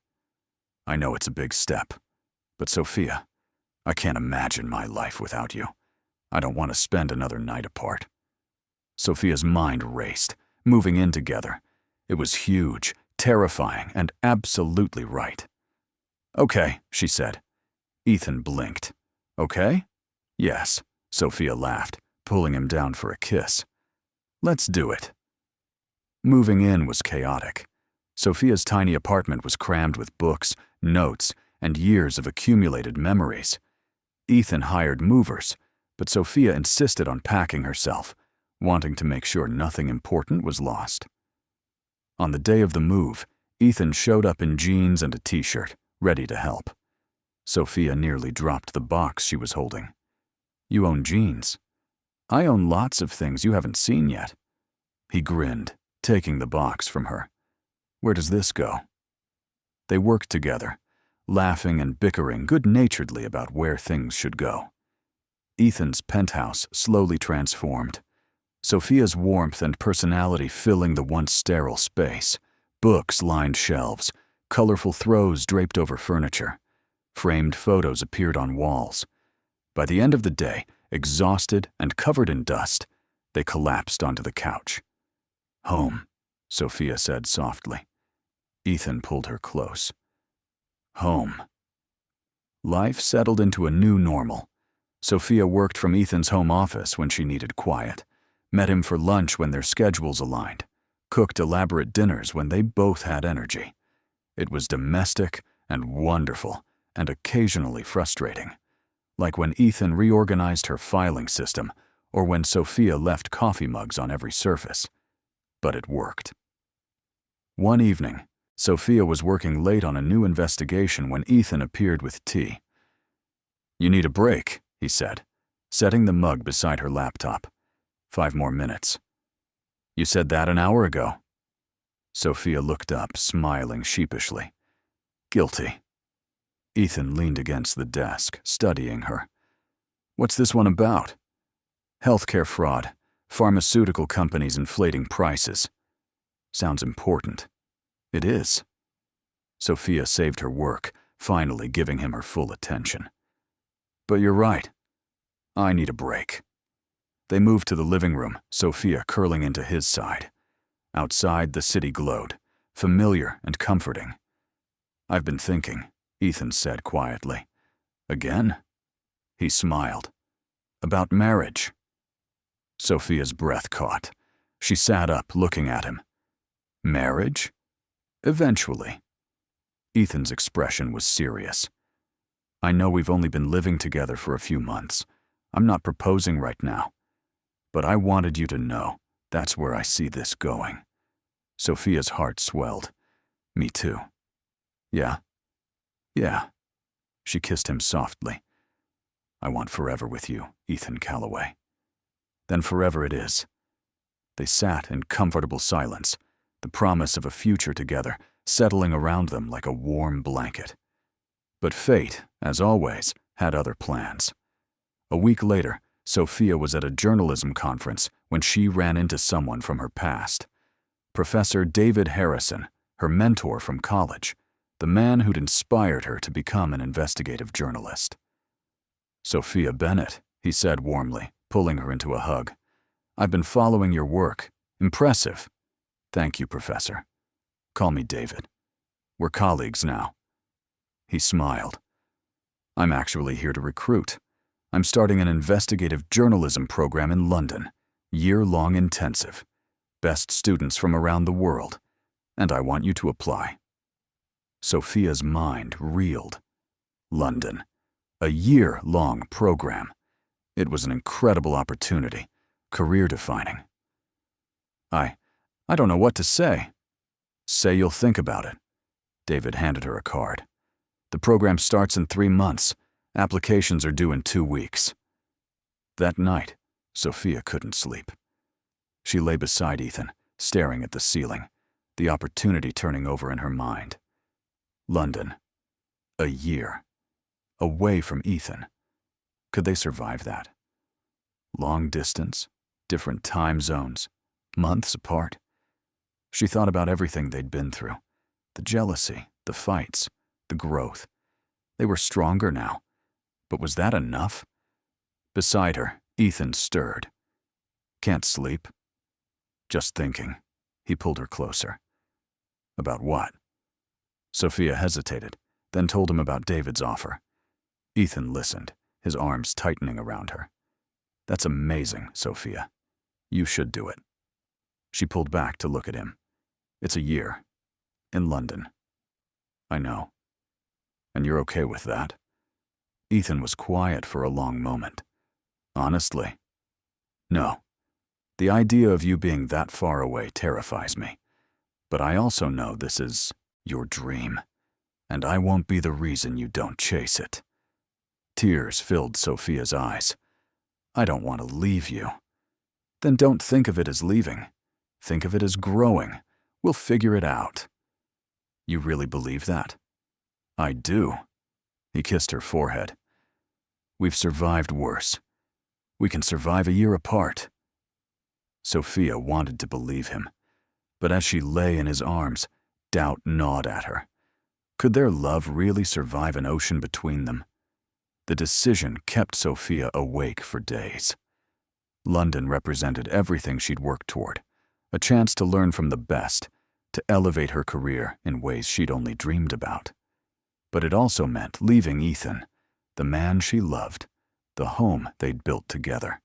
I know it's a big step, but Sophia, I can't imagine my life without you. I don't want to spend another night apart. Sophia's mind raced, moving in together. It was huge, terrifying, and absolutely right. Okay, she said. Ethan blinked. Okay? Yes, Sophia laughed, pulling him down for a kiss. Let's do it. Moving in was chaotic. Sophia's tiny apartment was crammed with books, notes, and years of accumulated memories. Ethan hired movers, but Sophia insisted on packing herself, wanting to make sure nothing important was lost. On the day of the move, Ethan showed up in jeans and a t-shirt, ready to help. Sophia nearly dropped the box she was holding. You own jeans. I own lots of things you haven't seen yet. He grinned, taking the box from her. Where does this go? They worked together, laughing and bickering good-naturedly about where things should go. Ethan's penthouse slowly transformed. Sophia's warmth and personality filling the once sterile space. Books lined shelves, colorful throws draped over furniture. Framed photos appeared on walls. By the end of the day, exhausted and covered in dust, they collapsed onto the couch. Home, Sophia said softly. Ethan pulled her close. Home. Life settled into a new normal. Sophia worked from Ethan's home office when she needed quiet, met him for lunch when their schedules aligned, cooked elaborate dinners when they both had energy. It was domestic and wonderful, and occasionally frustrating, like when Ethan reorganized her filing system or when Sophia left coffee mugs on every surface. But it worked. One evening, Sophia was working late on a new investigation when Ethan appeared with tea. You need a break, he said, setting the mug beside her laptop. 5 more minutes. You said that an hour ago. Sophia looked up, smiling sheepishly. Guilty. Ethan leaned against the desk, studying her. What's this one about? Healthcare fraud, pharmaceutical companies inflating prices. Sounds important. It is. Sophia saved her work, finally giving him her full attention. But you're right. I need a break. They moved to the living room, Sophia curling into his side. Outside, the city glowed, familiar and comforting. I've been thinking, Ethan said quietly. Again? He smiled. About marriage. Sophia's breath caught. She sat up, looking at him. Marriage? Eventually. Ethan's expression was serious. I know we've only been living together for a few months. I'm not proposing right now. But I wanted you to know that's where I see this going. Sophia's heart swelled. Me too. Yeah? Yeah. She kissed him softly. I want forever with you, Ethan Calloway. Then forever it is. They sat in comfortable silence, the promise of a future together settling around them like a warm blanket. But fate, as always, had other plans. A week later, Sophia was at a journalism conference when she ran into someone from her past. Professor David Harrison, her mentor from college, the man who'd inspired her to become an investigative journalist. Sophia Bennett, he said warmly, pulling her into a hug. I've been following your work. Impressive. Thank you, Professor. Call me David. We're colleagues now. He smiled. I'm actually here to recruit. I'm starting an investigative journalism program in London, year-long intensive. Best students from around the world, and I want you to apply. Sophia's mind reeled. London. A year-long program. It was an incredible opportunity, career-defining. I don't know what to say. Say you'll think about it. David handed her a card. The program starts in 3 months. Applications are due in 2 weeks. That night, Sophia couldn't sleep. She lay beside Ethan, staring at the ceiling, the opportunity turning over in her mind. London. A year. Away from Ethan. Could they survive that? Long distance, different time zones, months apart. She thought about everything they'd been through, the jealousy, the fights, the growth. They were stronger now, but was that enough? Beside her, Ethan stirred. Can't sleep? Just thinking. He pulled her closer. About what? Sophia hesitated, then told him about David's offer. Ethan listened, his arms tightening around her. That's amazing, Sophia. You should do it. She pulled back to look at him. It's a year. In London. I know. And you're okay with that? Ethan was quiet for a long moment. Honestly? No. The idea of you being that far away terrifies me. But I also know this is your dream, and I won't be the reason you don't chase it. Tears filled Sophia's eyes. I don't want to leave you. Then don't think of it as leaving. Think of it as growing. We'll figure it out. You really believe that? I do. He kissed her forehead. We've survived worse. We can survive a year apart. Sophia wanted to believe him, but as she lay in his arms, doubt gnawed at her. Could their love really survive an ocean between them? The decision kept Sophia awake for days. London represented everything she'd worked toward, a chance to learn from the best, to elevate her career in ways she'd only dreamed about. But it also meant leaving Ethan, the man she loved, the home they'd built together.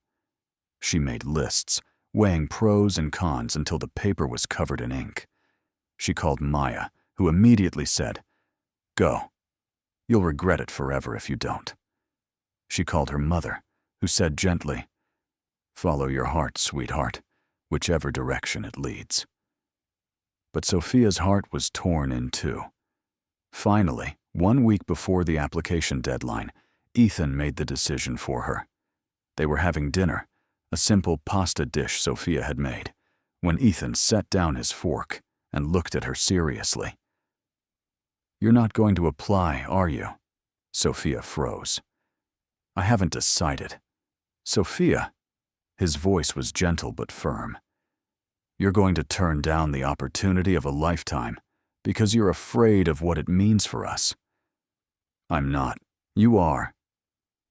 She made lists, weighing pros and cons until the paper was covered in ink. She called Maya, who immediately said, "Go. You'll regret it forever if you don't." She called her mother, who said gently, "Follow your heart, sweetheart, whichever direction it leads." But Sophia's heart was torn in two. Finally, 1 week before the application deadline, Ethan made the decision for her. They were having dinner, a simple pasta dish Sophia had made, when Ethan set down his fork and looked at her seriously. "You're not going to apply, are you?" Sophia froze. "I haven't decided." "Sophia," his voice was gentle but firm, "you're going to turn down the opportunity of a lifetime because you're afraid of what it means for us." "I'm not. You are."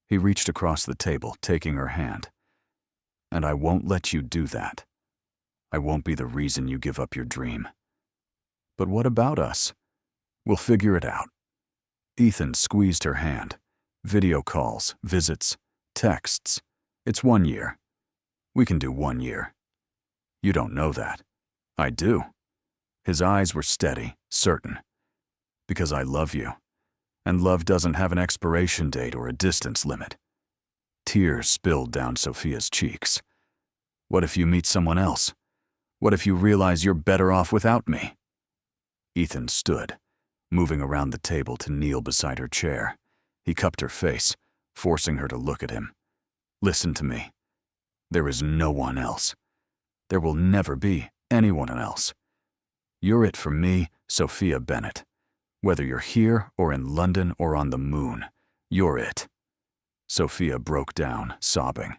He reached across the table, taking her hand. "And I won't let you do that. I won't be the reason you give up your dream." "But what about us?" "We'll figure it out." Ethan squeezed her hand. Video calls, visits, texts. It's 1 year. We can do 1 year. You don't know that. I do. His eyes were steady, certain. Because I love you. And love doesn't have an expiration date or a distance limit. Tears spilled down Sophia's cheeks. What if you meet someone else? What if you realize you're better off without me? Ethan stood, moving around the table to kneel beside her chair. He cupped her face, forcing her to look at him. "Listen to me. There is no one else. There will never be anyone else. You're it for me, Sophia Bennett. Whether you're here or in London or on the moon, you're it." Sophia broke down, sobbing.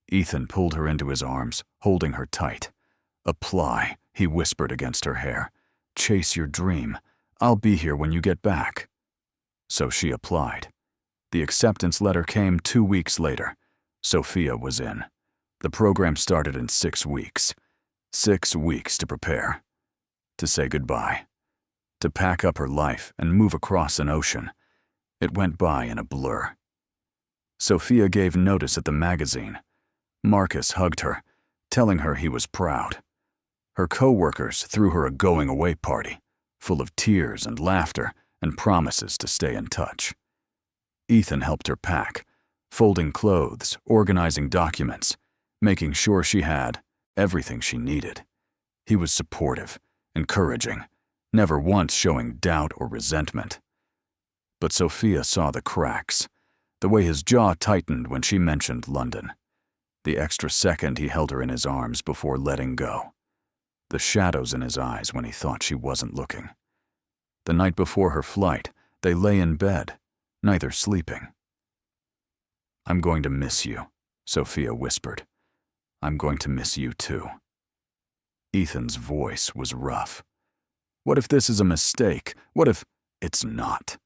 Ethan pulled her into his arms, holding her tight. "Apply," he whispered against her hair. "Chase your dream. I'll be here when you get back." So she applied. The acceptance letter came 2 weeks later. Sophia was in. The program started in 6 weeks. 6 weeks to prepare. To say goodbye. To pack up her life and move across an ocean. It went by in a blur. Sophia gave notice at the magazine. Marcus hugged her, telling her he was proud. Her co-workers threw her a going-away party, full of tears and laughter and promises to stay in touch. Ethan helped her pack, folding clothes, organizing documents, making sure she had everything she needed. He was supportive, encouraging, never once showing doubt or resentment. But Sophia saw the cracks, the way his jaw tightened when she mentioned London, the extra second he held her in his arms before letting go, the shadows in his eyes when he thought she wasn't looking. The night before her flight, they lay in bed, neither sleeping. "I'm going to miss you," Sophia whispered. I'm going to miss you too. Ethan's voice was rough. What if this is a mistake? What if it's not?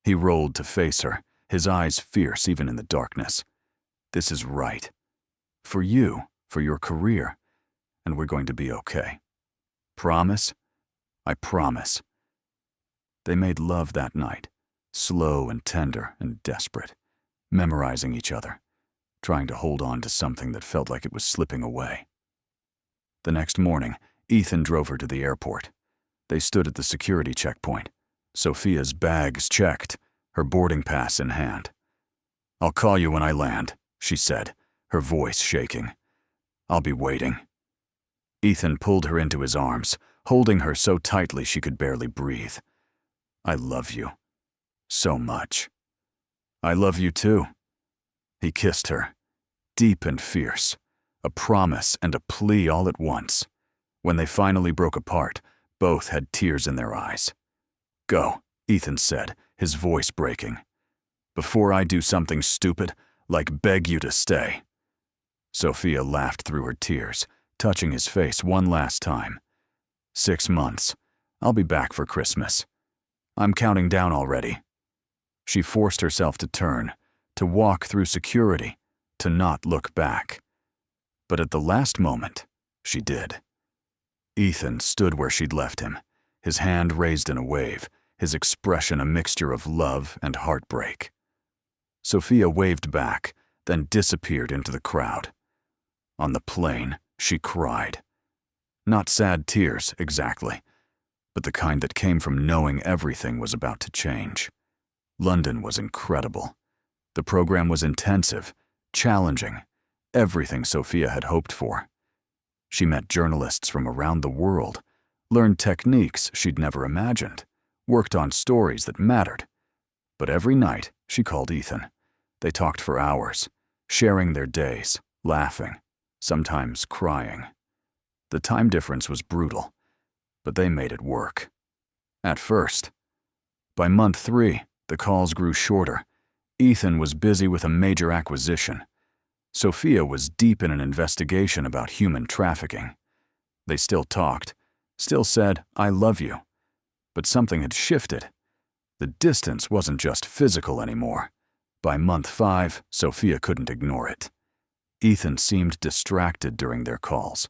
He rolled to face her, his eyes fierce even in the darkness. This is right. For you, for your career, and we're going to be okay. Promise? I promise. They made love that night, slow and tender and desperate, memorizing each other, trying to hold on to something that felt like it was slipping away. The next morning, Ethan drove her to the airport. They stood at the security checkpoint, Sophia's bags checked, her boarding pass in hand. I'll call you when I land, she said, her voice shaking. I'll be waiting. Ethan pulled her into his arms, holding her so tightly she could barely breathe. I love you. So much. I love you too. He kissed her, deep and fierce, a promise and a plea all at once. When they finally broke apart, both had tears in their eyes. Go, Ethan said, his voice breaking. Before I do something stupid, like beg you to stay. Sophia laughed through her tears, touching his face one last time. 6 months. I'll be back for Christmas. I'm counting down already. She forced herself to turn, to walk through security, to not look back. But at the last moment, she did. Ethan stood where she'd left him, his hand raised in a wave, his expression a mixture of love and heartbreak. Sophia waved back, then disappeared into the crowd. On the plane, she cried. Not sad tears, exactly, but the kind that came from knowing everything was about to change. London was incredible. The program was intensive, challenging, everything Sophia had hoped for. She met journalists from around the world, learned techniques she'd never imagined, worked on stories that mattered. But every night, she called Ethan. They talked for hours, sharing their days, laughing, sometimes crying. The time difference was brutal, but they made it work. At first. By month 3, the calls grew shorter. Ethan was busy with a major acquisition. Sophia was deep in an investigation about human trafficking. They still talked, still said, I love you. But something had shifted. The distance wasn't just physical anymore. By month 5, Sophia couldn't ignore it. Ethan seemed distracted during their calls.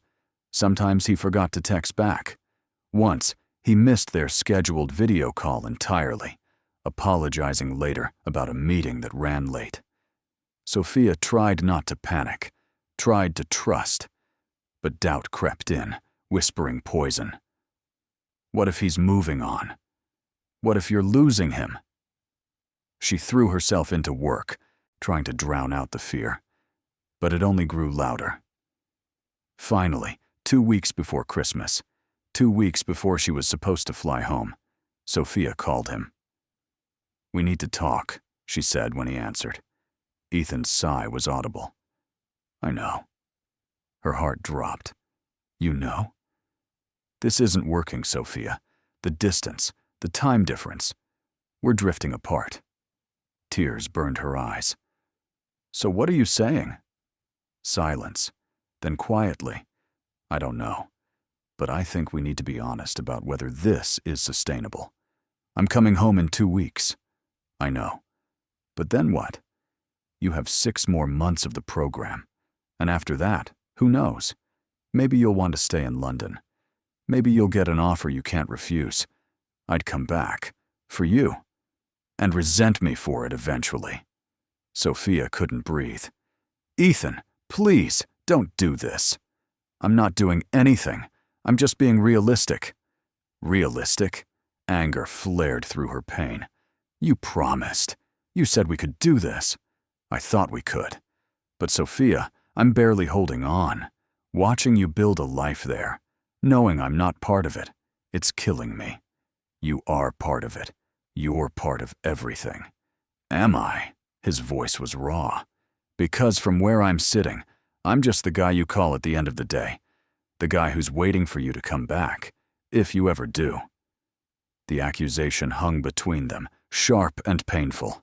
Sometimes he forgot to text back. Once, he missed their scheduled video call entirely, apologizing later about a meeting that ran late. Sophia tried not to panic, tried to trust, but doubt crept in, whispering poison. What if he's moving on? What if you're losing him? She threw herself into work, trying to drown out the fear, but it only grew louder. Finally, 2 weeks before Christmas, 2 weeks before she was supposed to fly home, Sophia called him. We need to talk, she said when he answered. Ethan's sigh was audible. I know. Her heart dropped. You know? This isn't working, Sophia. The distance, the time difference. We're drifting apart. Tears burned her eyes. So what are you saying? Silence. Then quietly. I don't know. But I think we need to be honest about whether this is sustainable. I'm coming home in 2 weeks. I know. But then what? You have 6 more months of the program. And after that, who knows? Maybe you'll want to stay in London. Maybe you'll get an offer you can't refuse. I'd come back. For you. And resent me for it eventually. Sophia couldn't breathe. Ethan, please, don't do this. I'm not doing anything. I'm just being realistic. Realistic? Anger flared through her pain. You promised. You said we could do this. I thought we could. But Sophia, I'm barely holding on. Watching you build a life there, knowing I'm not part of it, it's killing me. You are part of it. You're part of everything. Am I? His voice was raw. Because from where I'm sitting, I'm just the guy you call at the end of the day. The guy who's waiting for you to come back, if you ever do. The accusation hung between them, sharp and painful.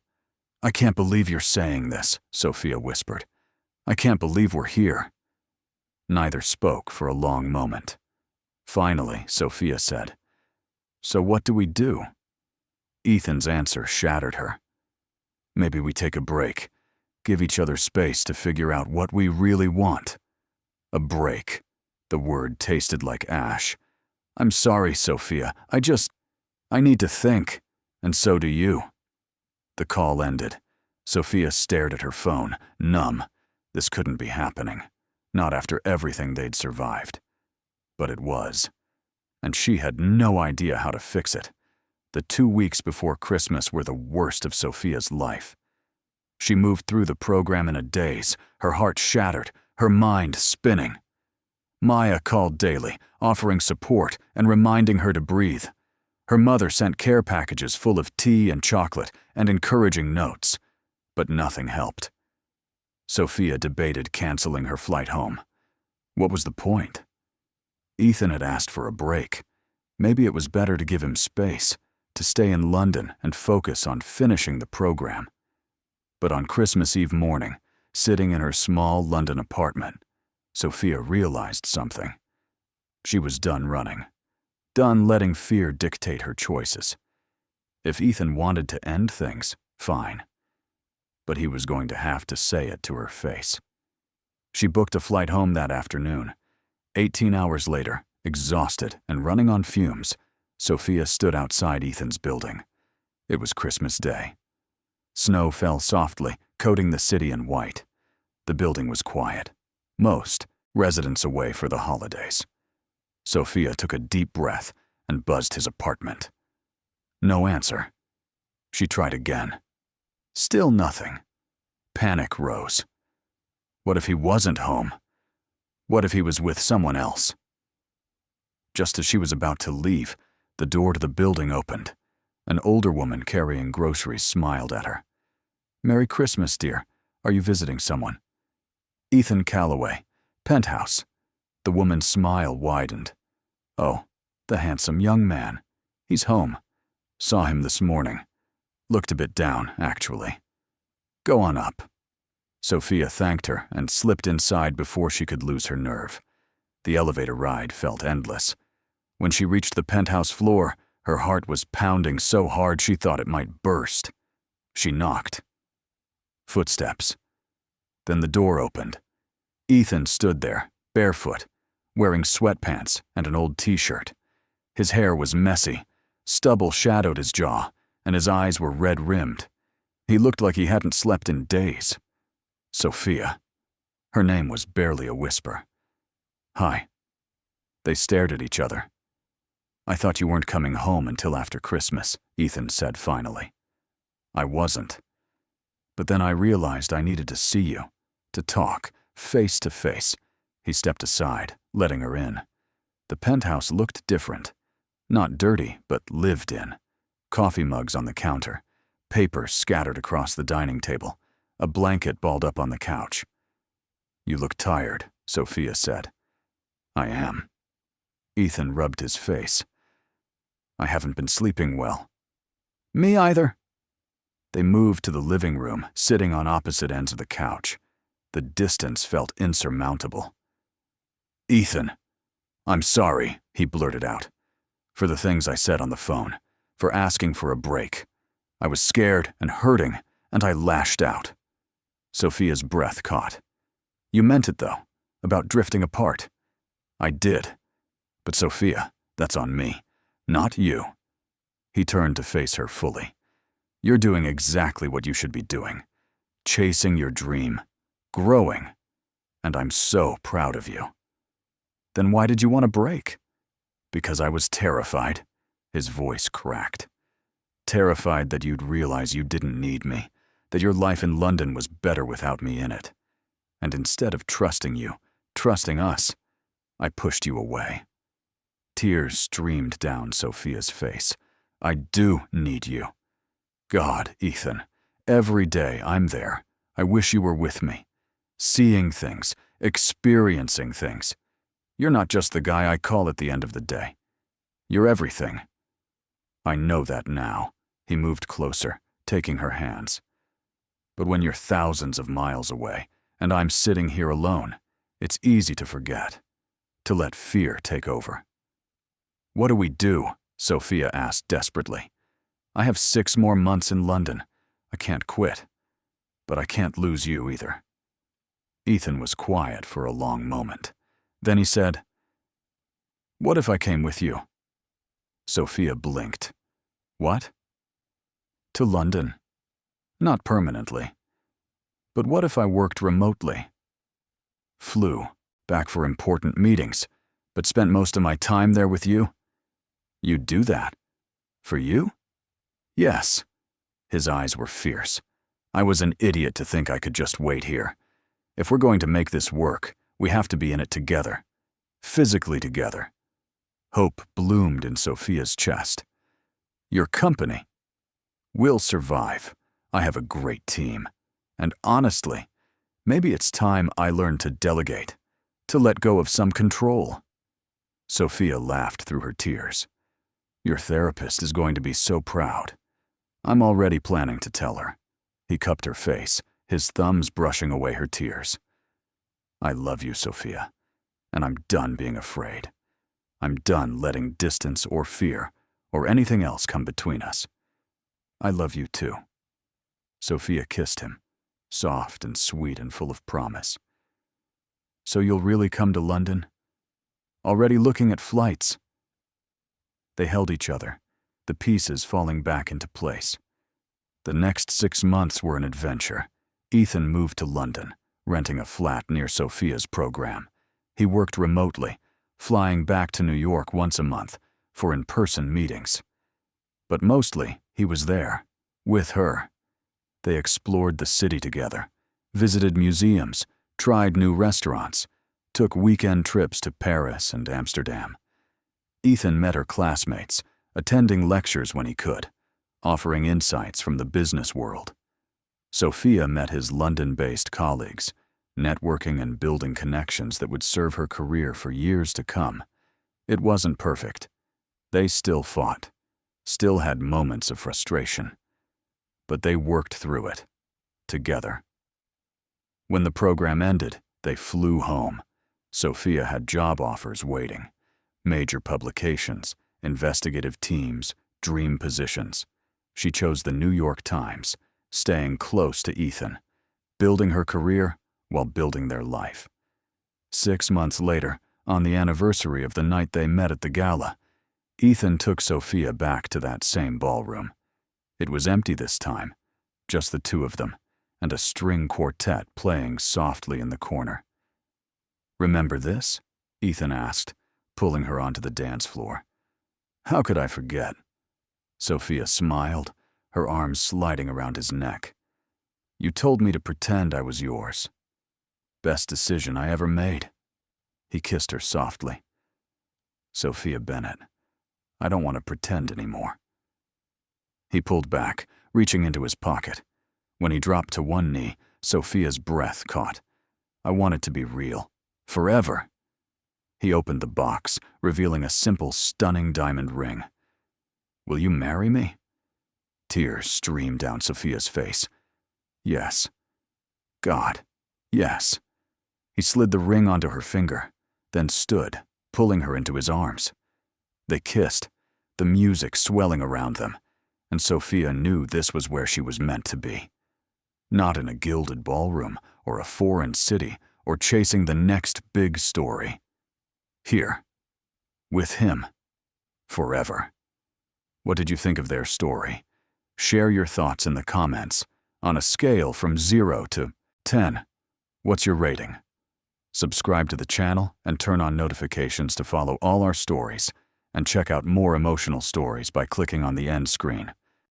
I can't believe you're saying this, Sophia whispered. I can't believe we're here. Neither spoke for a long moment. Finally, Sophia said, "So what do we do?" Ethan's answer shattered her. "Maybe we take a break, give each other space to figure out what we really want." A break. The word tasted like ash. "I'm sorry, Sophia. I need to think. And so do you." The call ended. Sophia stared at her phone, numb. This couldn't be happening. Not after everything they'd survived. But it was. And she had no idea how to fix it. The 2 weeks before Christmas were the worst of Sophia's life. She moved through the program in a daze, her heart shattered, her mind spinning. Maya called daily, offering support and reminding her to breathe. Her mother sent care packages full of tea and chocolate and encouraging notes, but nothing helped. Sophia debated canceling her flight home. What was the point? Ethan had asked for a break. Maybe it was better to give him space, to stay in London and focus on finishing the program. But on Christmas Eve morning, sitting in her small London apartment, Sophia realized something. She was done running. Done letting fear dictate her choices. If Ethan wanted to end things, fine. But he was going to have to say it to her face. She booked a flight home that afternoon. 18 hours later, exhausted and running on fumes, Sophia stood outside Ethan's building. It was Christmas Day. Snow fell softly, coating the city in white. The building was quiet. Most residents away for the holidays. Sophia took a deep breath and buzzed his apartment. No answer. She tried again. Still nothing. Panic rose. What if he wasn't home? What if he was with someone else? Just as she was about to leave, the door to the building opened. An older woman carrying groceries smiled at her. "Merry Christmas, dear. Are you visiting someone?" "Ethan Calloway, penthouse." The woman's smile widened. "Oh, the handsome young man. He's home. Saw him this morning. Looked a bit down, actually. Go on up." Sophia thanked her and slipped inside before she could lose her nerve. The elevator ride felt endless. When she reached the penthouse floor, her heart was pounding so hard she thought it might burst. She knocked. Footsteps. Then the door opened. Ethan stood there, barefoot, wearing sweatpants and an old t-shirt. His hair was messy, stubble shadowed his jaw, and his eyes were red-rimmed. He looked like he hadn't slept in days. Sophia. Her name was barely a whisper. "Hi." They stared at each other. "I thought you weren't coming home until after Christmas," Ethan said finally. "I wasn't. But then I realized I needed to see you, to talk, face to face." He stepped aside, letting her in. The penthouse looked different. Not dirty, but lived in. Coffee mugs on the counter, papers scattered across the dining table, a blanket balled up on the couch. "You look tired," Sophia said. "I am." Ethan rubbed his face. "I haven't been sleeping well." "Me either." They moved to the living room, sitting on opposite ends of the couch. The distance felt insurmountable. "Ethan, I'm sorry," he blurted out, "for the things I said on the phone, for asking for a break. I was scared and hurting, and I lashed out." Sophia's breath caught. "You meant it, though, about drifting apart." "I did. But Sophia, that's on me, not you." He turned to face her fully. "You're doing exactly what you should be doing. Chasing your dream. Growing. And I'm so proud of you." "Then why did you want a break?" "Because I was terrified." His voice cracked. "Terrified that you'd realize you didn't need me, that your life in London was better without me in it. And instead of trusting you, trusting us, I pushed you away." Tears streamed down Sophia's face. "I do need you. God, Ethan, every day I'm there. I wish you were with me. Seeing things, experiencing things. You're not just the guy I call at the end of the day. You're everything." "I know that now." He moved closer, taking her hands. "But when you're thousands of miles away, and I'm sitting here alone, It's easy to forget, to let fear take over. What do we do? Sophia asked desperately. I have 6 more months in London. I can't quit. But I can't lose you either. Ethan was quiet for a long moment. Then he said, What if I came with you? Sophia blinked. What? To London. Not permanently. But what if I worked remotely? Flew, back for important meetings, but spent most of my time there with you? You'd do that? For you? Yes. His eyes were fierce. I was an idiot to think I could just wait here. If we're going to make this work, we have to be in it together. Physically together. Hope bloomed in Sophia's chest. Your company. We'll survive. I have a great team. And honestly, maybe it's time I learned to delegate, to let go of some control. Sophia laughed through her tears. Your therapist is going to be so proud. I'm already planning to tell her. He cupped her face, his thumbs brushing away her tears. I love you, Sophia, and I'm done being afraid. I'm done letting distance or fear or anything else come between us. I love you too. Sophia kissed him, soft and sweet and full of promise. So you'll really come to London? Already looking at flights? They held each other, the pieces falling back into place. The next 6 months were an adventure. Ethan moved to London, renting a flat near Sophia's program. He worked remotely, flying back to New York once a month for in-person meetings. But mostly, he was there, with her. They explored the city together, visited museums, tried new restaurants, took weekend trips to Paris and Amsterdam. Ethan met her classmates, attending lectures when he could, offering insights from the business world. Sophia met his London-based colleagues, networking and building connections that would serve her career for years to come. It wasn't perfect. They still fought, still had moments of frustration. But they worked through it, together. When the program ended, they flew home. Sophia had job offers waiting. Major publications, investigative teams, dream positions. She chose the New York Times, staying close to Ethan, building her career while building their life. 6 months later, on the anniversary of the night they met at the gala, Ethan took Sophia back to that same ballroom. It was empty this time, just the two of them, and a string quartet playing softly in the corner. Remember this? Ethan asked, pulling her onto the dance floor. How could I forget? Sophia smiled, her arms sliding around his neck. You told me to pretend I was yours. Best decision I ever made. He kissed her softly. Sophia Bennett, I don't want to pretend anymore. He pulled back, reaching into his pocket. When he dropped to one knee, Sophia's breath caught. I want it to be real. Forever. He opened the box, revealing a simple, stunning diamond ring. Will you marry me? Tears streamed down Sophia's face. Yes. God, yes. He slid the ring onto her finger, then stood, pulling her into his arms. They kissed, the music swelling around them, and Sophia knew this was where she was meant to be. Not in a gilded ballroom, or a foreign city, or chasing the next big story. Here. With him. Forever. What did you think of their story? Share your thoughts in the comments. On a scale from 0 to 10, what's your rating? Subscribe to the channel and turn on notifications to follow all our stories, and check out more emotional stories by clicking on the end screen.